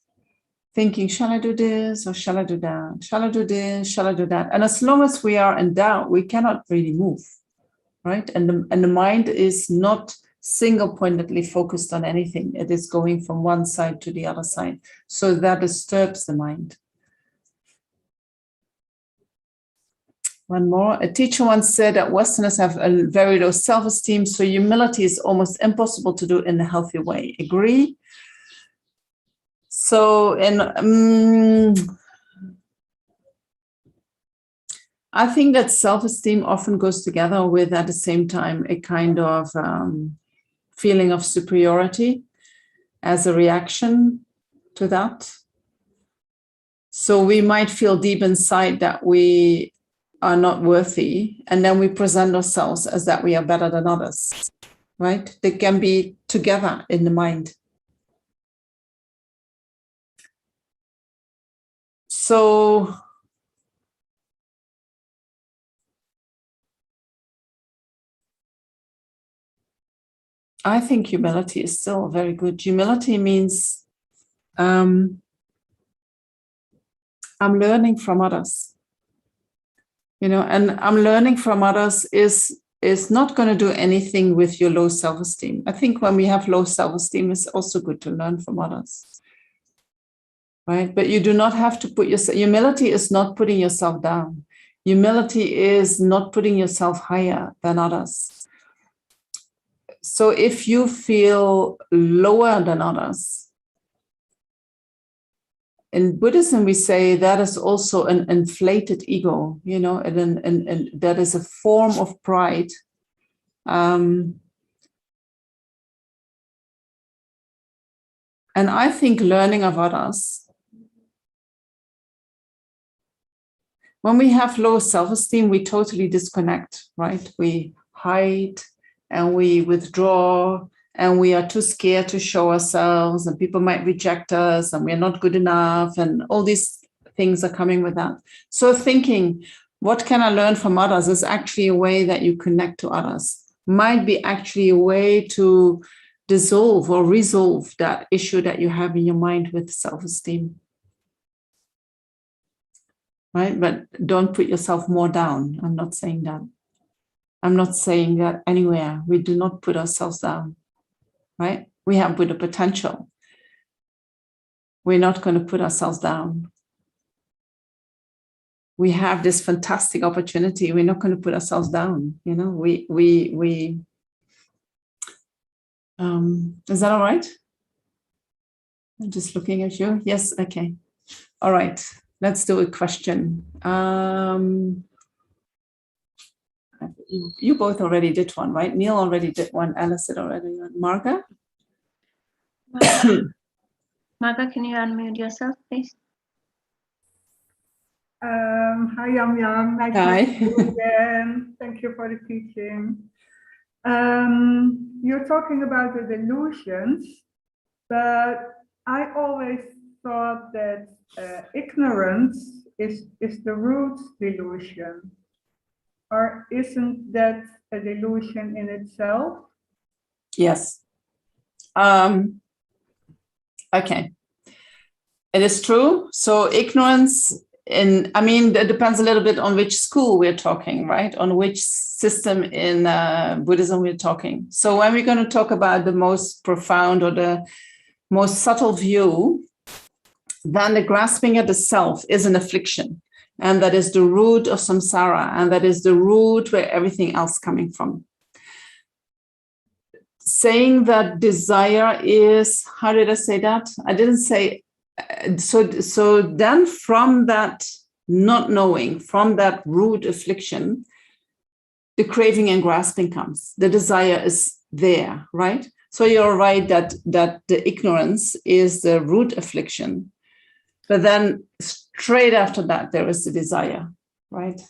thinking, shall I do this or shall I do that? Shall I do this? Shall I do that? And as long as we are in doubt, we cannot really move, right? And the mind is not single-pointedly focused on anything. It is going from one side to the other side. So that disturbs the mind. One more. A teacher once said that Westerners have a very low self-esteem, so humility is almost impossible to do in a healthy way. Agree? So, I think that self-esteem often goes together with, at the same time, a kind of feeling of superiority as a reaction to that. So we might feel deep inside that we are not worthy, and then we present ourselves as that we are better than others, right? They can be together in the mind. So I think humility is still very good. Humility means I'm learning from others. You know, and I'm learning from others is not going to do anything with your low self-esteem. I think when we have low self-esteem, it's also good to learn from others, right? But you do not have to put yourself, humility is not putting yourself down. Humility is not putting yourself higher than others. So if you feel lower than others, in Buddhism, we say that is also an inflated ego, you know, and that is a form of pride. And I think learning of others, when we have low self-esteem, we totally disconnect, right? We hide and we withdraw, and we are too scared to show ourselves, and people might reject us, and we're not good enough, and all these things are coming with that. So thinking, what can I learn from others is actually a way that you connect to others. Might be actually a way to dissolve or resolve that issue that you have in your mind with self-esteem. Right? But don't put yourself more down. I'm not saying that. I'm not saying that anywhere. We do not put ourselves down. Right? We have Buddha potential. We're not going to put ourselves down. We have this fantastic opportunity. We're not going to put ourselves down. You know, is that all right? I'm just looking at you. Yes. Okay. All right. Let's do a question. You both already did one, right? Neil already did one. Alice did already one. Marga? Marga, can you unmute yourself, please? Hi, Jamyang. Nice Hi. to meet you again. Thank you for the teaching. You're talking about the delusions, but I always thought that ignorance is the root delusion. Or isn't that a delusion in itself? Yes. Okay. It is true. So ignorance it depends a little bit on which school we're talking, right? On which system in Buddhism we're talking. So when we're going to talk about the most profound or the most subtle view, then the grasping at the self is an affliction. And that is the root of samsara. And that is the root where everything else coming from. Saying that desire is, how did I say that? I didn't say, so then from that not knowing, from that root affliction, the craving and grasping comes. The desire is there, right? So you're right that the ignorance is the root affliction. But then straight after that, there is the desire, right?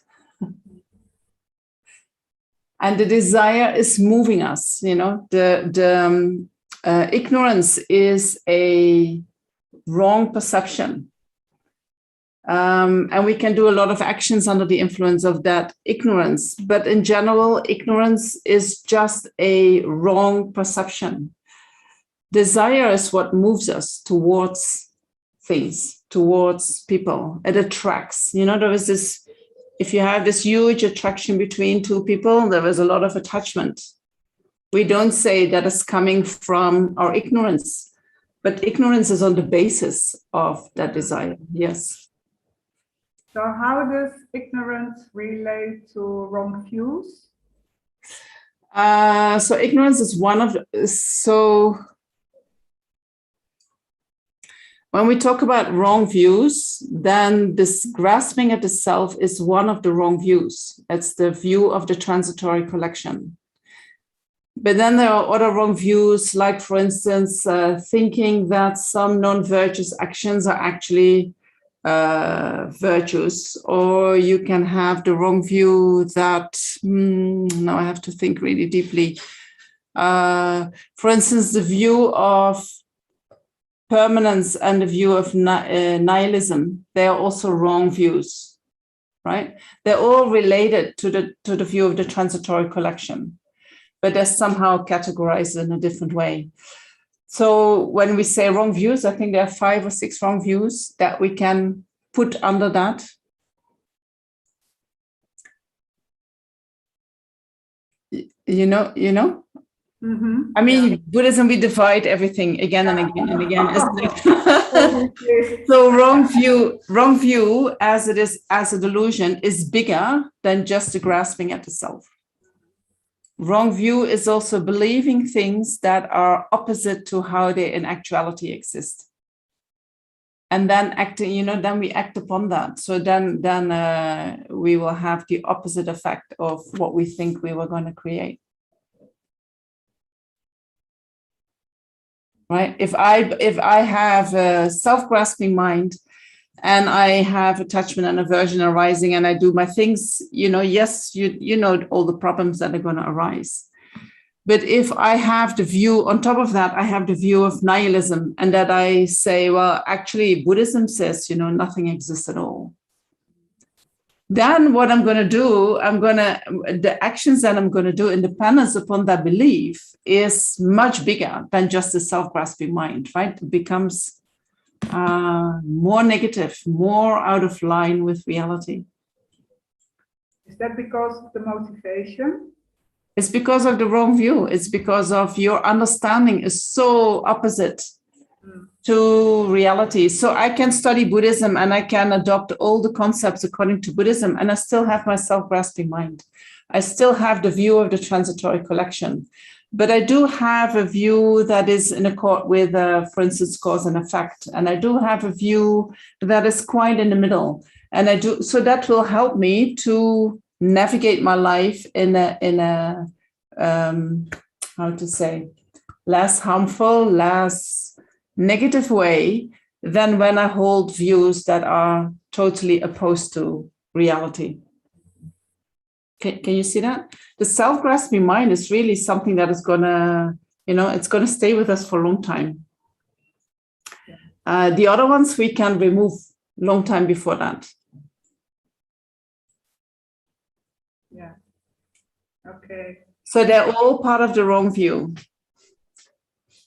And the desire is moving us, the ignorance is a wrong perception. And we can do a lot of actions under the influence of that ignorance. But in general, ignorance is just a wrong perception. Desire is what moves us towards things, towards people. It attracts. There is this, if you have this huge attraction between two people, there is a lot of attachment. We don't say that is coming from our ignorance, but ignorance is on the basis of that desire. Yes. So how does ignorance relate to wrong views? So ignorance is one of, so when we talk about wrong views, then this grasping at the self is one of the wrong views. It's the view of the transitory collection. But then there are other wrong views, like, for instance, thinking that some non-virtuous actions are actually virtues, or you can have the wrong view that, now I have to think really deeply. For instance, the view of permanence and the view of nihilism, they are also wrong views, right? They're all related to the view of the transitory collection, but they're somehow categorized in a different way. So when we say wrong views, I think there are 5 or 6 wrong views that we can put under that. You know? Mm-hmm. I mean, Buddhism, we divide everything again and again and again, isn't it? So wrong view as it is, as a delusion, is bigger than just the grasping at the self. Wrong view is also believing things that are opposite to how they in actuality exist. And then acting, then we act upon that. So then we will have the opposite effect of what we think we were going to create. Right? If I have a self-grasping mind, and I have attachment and aversion arising, and I do my things, yes, you know all the problems that are going to arise. But if I have the view, on top of that, I have the view of nihilism, and that I say, well, actually, Buddhism says, nothing exists at all. Then what I'm going to do, the actions that I'm going to do in dependence upon that belief is much bigger than just the self-grasping mind, right? It becomes more negative, more out of line with reality. Is that because of the motivation? It's because of the wrong view. It's because of your understanding is so opposite to reality. So I can study Buddhism and I can adopt all the concepts according to Buddhism, and I still have my self-grasping mind. I still have the view of the transitory collection. But I do have a view that is in accord with, for instance, cause and effect. And I do have a view that is quite in the middle. And so that will help me to navigate my life in a how to say, less harmful, less negative way than when I hold views that are totally opposed to reality. Can you see that? The self-grasping mind is really something that is gonna, it's gonna stay with us for a long time. The other ones we can remove long time before that. Yeah. Okay. So they're all part of the wrong view.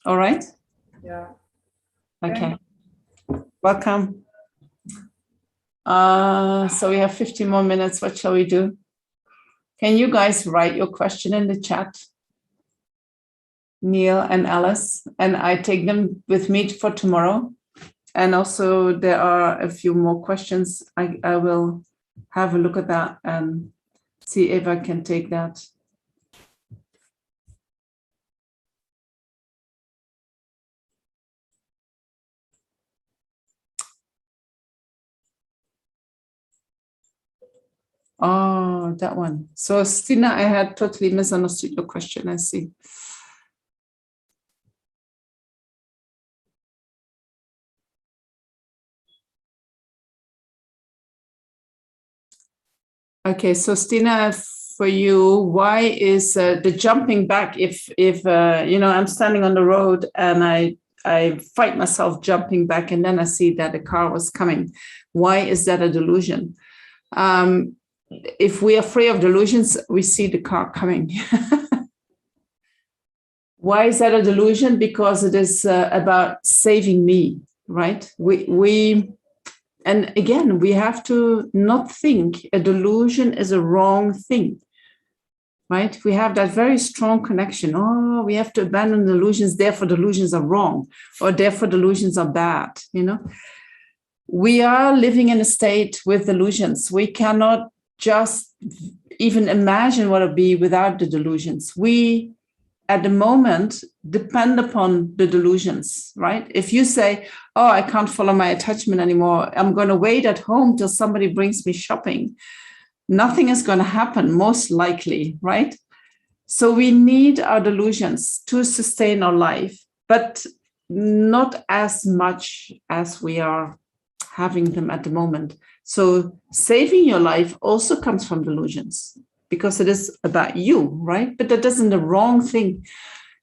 All right? Yeah. Okay. Welcome. So we have 15 more minutes. What shall we do? Can you guys write your question in the chat? Neil and Alice, and I take them with me for tomorrow. And also there are a few more questions. I will have a look at that and see if I can take that. Oh, that one. So Stina, I had totally misunderstood your question. I see. Okay, so Stina, for you, why is the jumping back? If you know, I'm standing on the road and I fight myself jumping back, and then I see that a car was coming. Why is that a delusion? If we are afraid of delusions, we see the car coming. Why is that a delusion? Because it is about saving me, right? And again, we have to not think a delusion is a wrong thing, right? We have that very strong connection. Oh, we have to abandon delusions, therefore delusions are wrong, or therefore delusions are bad, you know? We are living in a state with delusions. We cannot just even imagine what it would be without the delusions. We, at the moment, depend upon the delusions, right? If you say, oh, I can't follow my attachment anymore, I'm going to wait at home till somebody brings me shopping, nothing is going to happen, most likely, right? So we need our delusions to sustain our life, but not as much as we are having them at the moment. So saving your life also comes from delusions, because it is about you, right? But that isn't the wrong thing.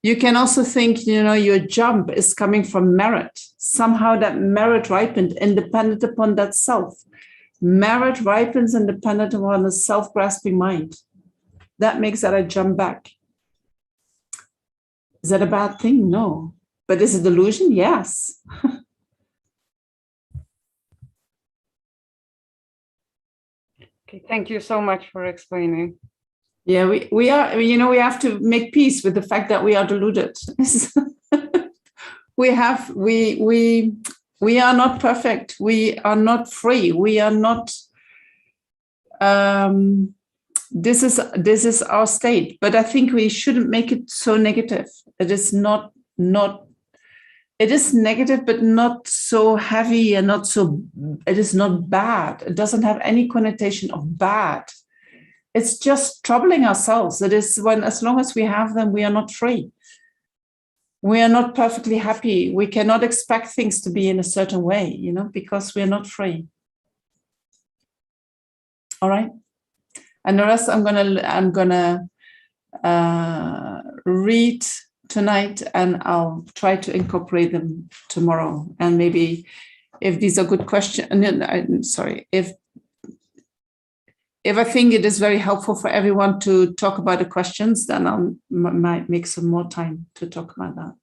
You can also think, you know, your jump is coming from merit. Somehow that merit ripened independent upon that self. Merit ripens independent upon the self-grasping mind. That makes that a jump back. Is that a bad thing? No. But is it delusion? Yes. Okay, thank you so much for explaining. Yeah, we are, you know, we have to make peace with the fact that we are deluded. we are not perfect. We are not free. We are not, this is our state, but I think we shouldn't make it so negative. It is not, it is negative, but not so heavy and not so, it is not bad. It doesn't have any connotation of bad. It's just troubling ourselves. It is when, as long as we have them, we are not free. We are not perfectly happy. We cannot expect things to be in a certain way, you know, because we are not free. All right. And the rest I'm gonna read tonight, and I'll try to incorporate them tomorrow. And maybe if these are good questions, sorry, if I think it is very helpful for everyone to talk about the questions, then I might make some more time to talk about that.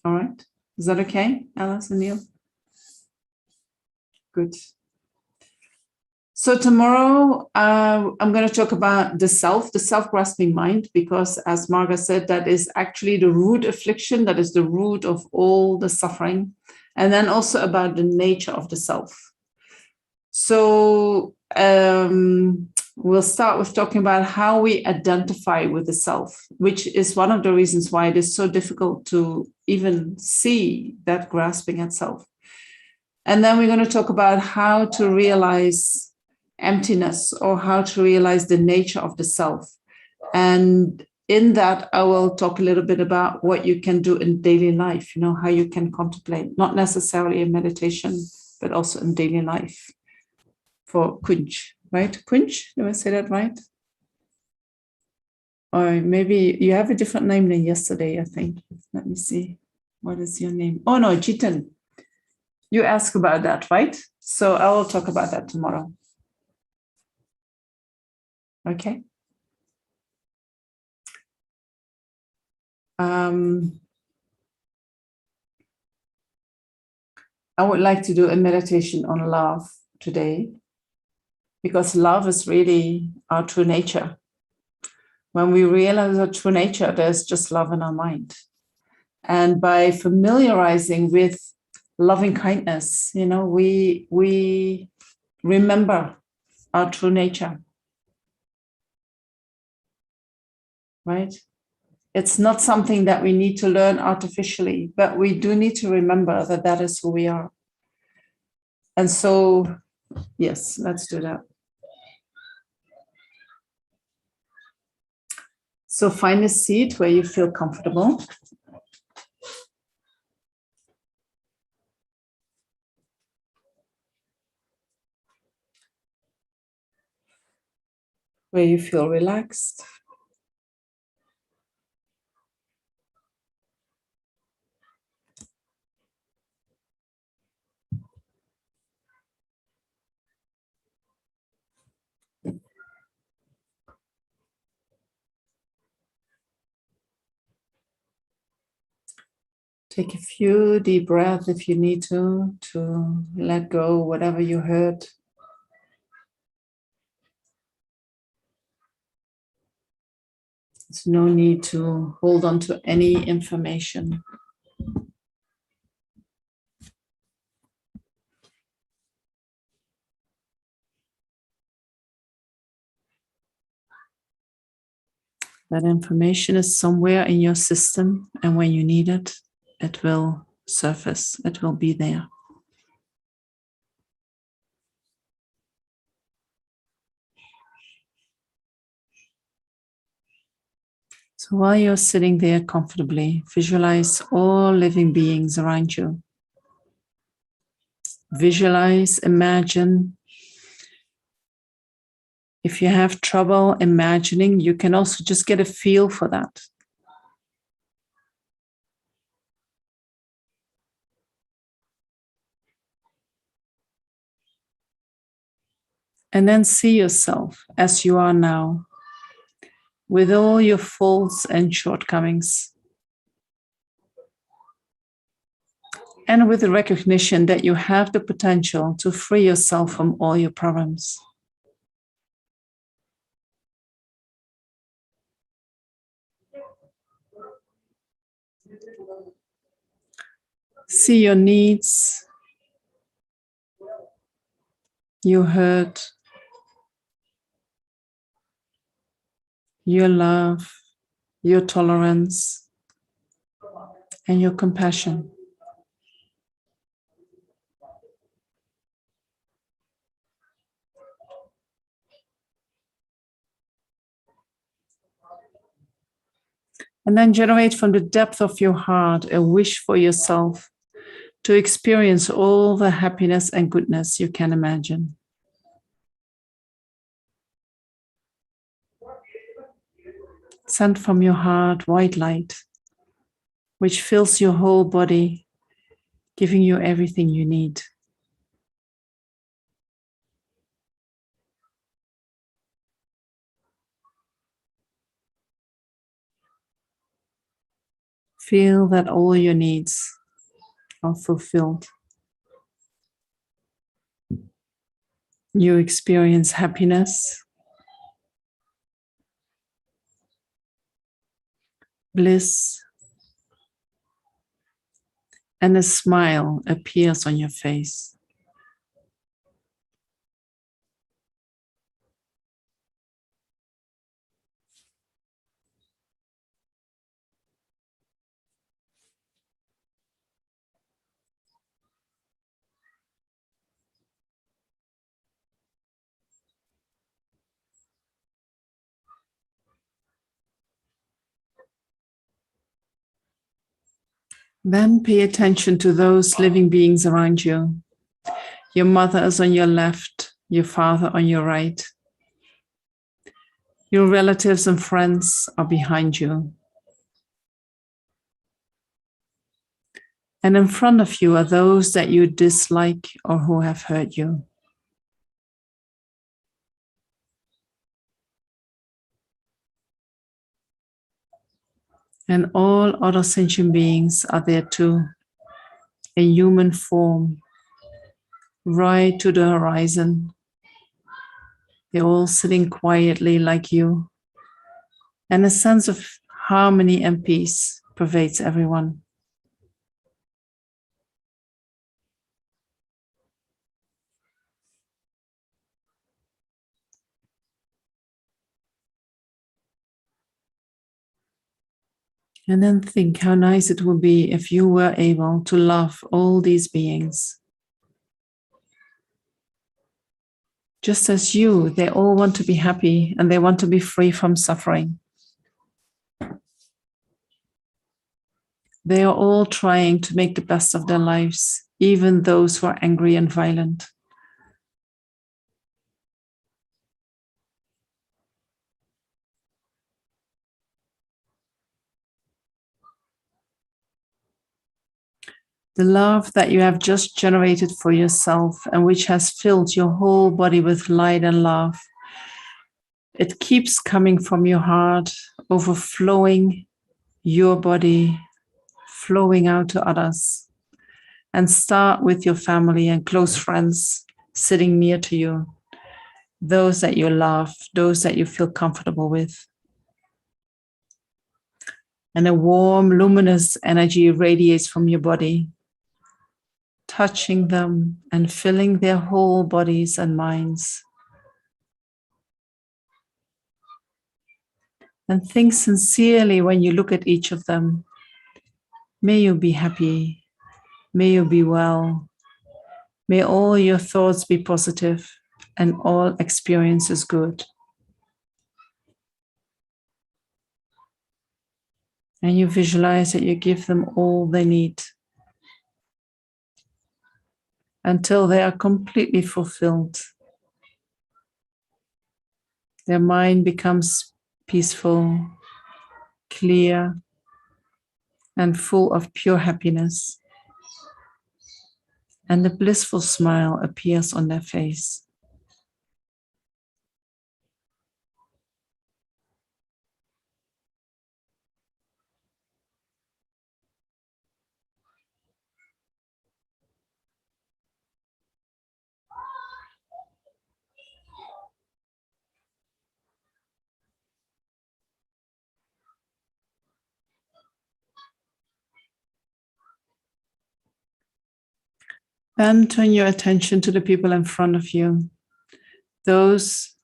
All right. Is that okay, Alice and Neil? Good. So tomorrow, I'm going to talk about the self-grasping mind, because as Marga said, that is actually the root affliction, that is the root of all the suffering, and then also about the nature of the self. So we'll start with talking about how we identify with the self, which is one of the reasons why it is so difficult to even see that grasping at self. And then we're going to talk about how to realize emptiness, or how to realize the nature of the self. And in that, I will talk a little bit about what you can do in daily life, you know, how you can contemplate, not necessarily in meditation, but also in daily life. For Kunj, right? Kunj, did I say that right? Or maybe you have a different name than yesterday, I think. Let me see. What is your name? Oh no, Jitan. You asked about that, right? So I will talk about that tomorrow. Okay. I would like to do a meditation on love today, because love is really our true nature. When we realize our true nature, there's just love in our mind. And by familiarizing with loving kindness, you know, we remember our true nature, right? It's not something that we need to learn artificially, but we do need to remember that that is who we are. And so, yes, let's do that. So find a seat where you feel comfortable. where you feel relaxed. Take a few deep breaths if you need to let go whatever you heard. There's no need to hold on to any information. That information is somewhere in your system, and when you need it, it will surface, it will be there. So while you're sitting there comfortably, visualize all living beings around you. Visualize, imagine. If you have trouble imagining, you can also just get a feel for that. And then see yourself as you are now, with all your faults and shortcomings. And with the recognition that you have the potential to free yourself from all your problems. See your needs, your hurt, your love, your tolerance, and your compassion. And then generate from the depth of your heart a wish for yourself to experience all the happiness and goodness you can imagine. Send from your heart white light, which fills your whole body, giving you everything you need. Feel that all your needs are fulfilled. You experience happiness, bliss, and a smile appears on your face. Then pay attention to those living beings around you. Your mother is on your left, your father on your right. Your relatives and friends are behind you. And in front of you are those that you dislike or who have hurt you. And all other sentient beings are there too, in human form, right to the horizon. They're all sitting quietly like you. And a sense of harmony and peace pervades everyone. And then think how nice it would be if you were able to love all these beings. Just as you, they all want to be happy and they want to be free from suffering. They are all trying to make the best of their lives, even those who are angry and violent. The love that you have just generated for yourself and which has filled your whole body with light and love. It keeps coming from your heart, overflowing your body, flowing out to others. And start with your family and close friends sitting near to you, those that you love, those that you feel comfortable with. And a warm, luminous energy radiates from your body, touching them and filling their whole bodies and minds. And think sincerely when you look at each of them. May you be happy. May you be well. May all your thoughts be positive and all experiences good. And you visualize that you give them all they need until they are completely fulfilled. Their mind becomes peaceful, clear, and full of pure happiness. And a blissful smile appears on their face. Then turn your attention to the people in front of you, those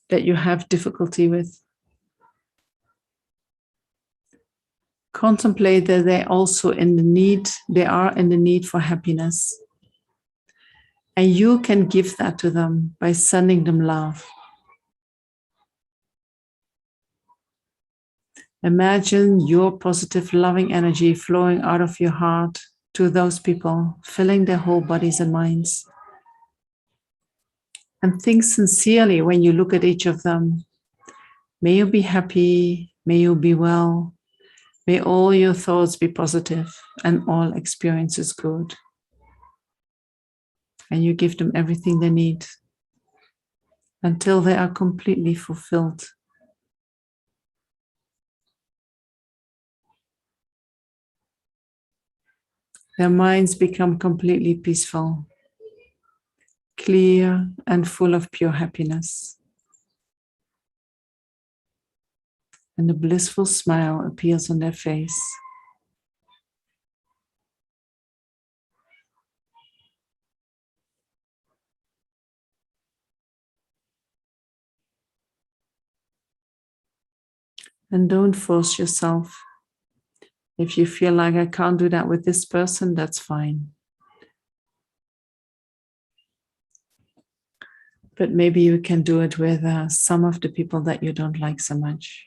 that you have difficulty with. Contemplate that they are in the need for happiness. And you can give that to them by sending them love. Imagine your positive, loving energy flowing out of your heart to those people, filling their whole bodies and minds. And think sincerely when you look at each of them. May you be happy, may you be well, may all your thoughts be positive and all experiences good. And you give them everything they need until they are completely fulfilled. Their minds become completely peaceful, clear, and full of pure happiness. And a blissful smile appears on their face. And don't force yourself. If you feel like I can't do that with this person, that's fine. But maybe you can do it with some of the people that you don't like so much.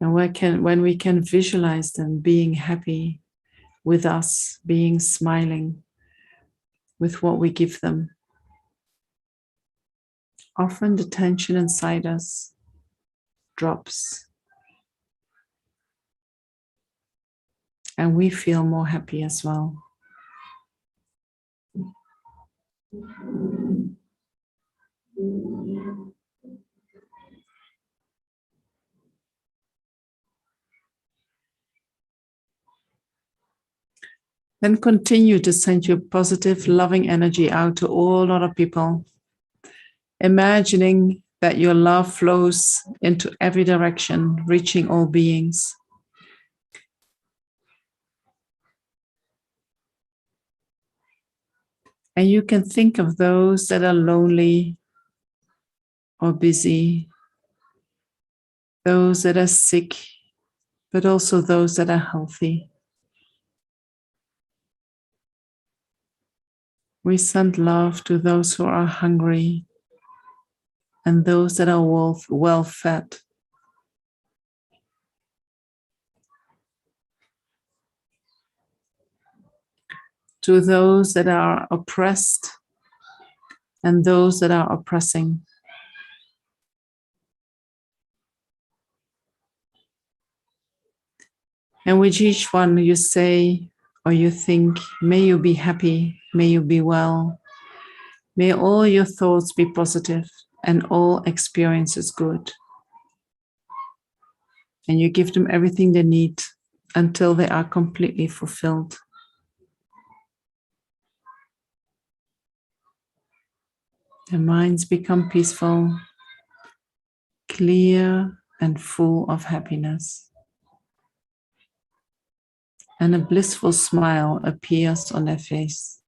And when we can visualize them being happy with us, being smiling with what we give them, often the tension inside us drops. And we feel more happy as well. Then continue to send your positive, loving energy out to all other people, imagining that your love flows into every direction, reaching all beings. And you can think of those that are lonely or busy, those that are sick, but also those that are healthy. We send love to those who are hungry and those that are well fed. To those that are oppressed and those that are oppressing. And with each one you say or you think, may you be happy, may you be well, may all your thoughts be positive and all experiences good. And you give them everything they need until they are completely fulfilled. Their minds become peaceful, clear, and full of happiness. And a blissful smile appears on their face.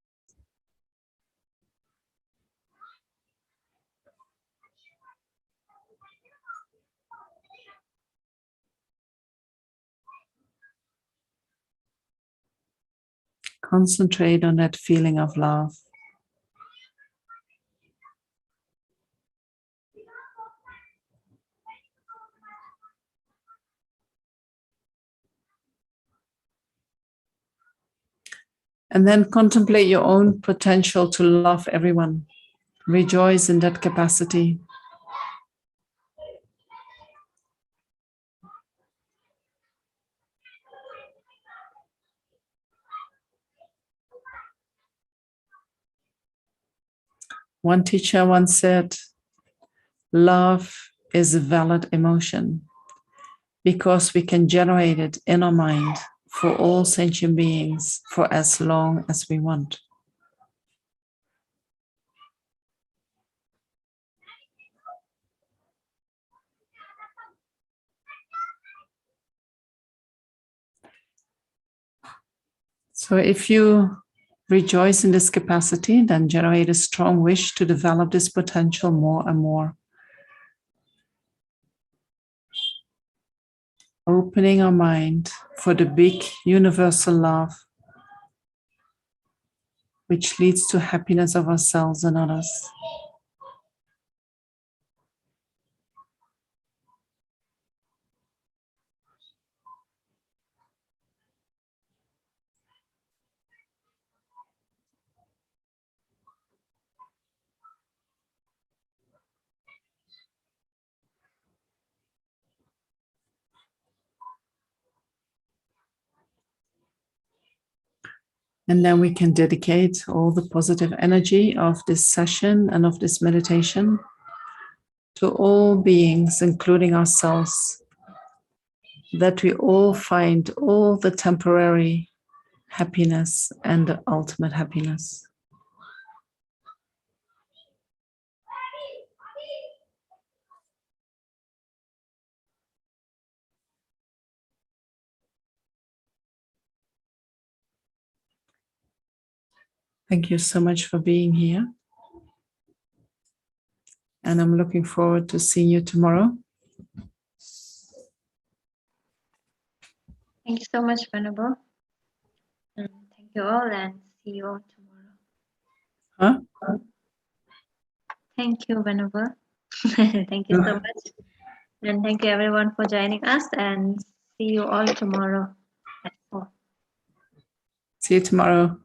Concentrate on that feeling of love. And then contemplate your own potential to love everyone. Rejoice in that capacity. One teacher once said, love is a valid emotion because we can generate it in our mind for all sentient beings for as long as we want. So if you rejoice in this capacity, then generate a strong wish to develop this potential more and more. Opening our mind for the big universal love, which leads to happiness of ourselves and others. And then we can dedicate all the positive energy of this session and of this meditation to all beings, including ourselves, that we all find all the temporary happiness and the ultimate happiness. Thank you so much for being here. And I'm looking forward to seeing you tomorrow. Thank you so much, Venerable. And thank you all, and see you all tomorrow. Huh? Thank you, Venerable. Thank you so much. And thank you everyone for joining us, and see you all tomorrow at 4. See you tomorrow.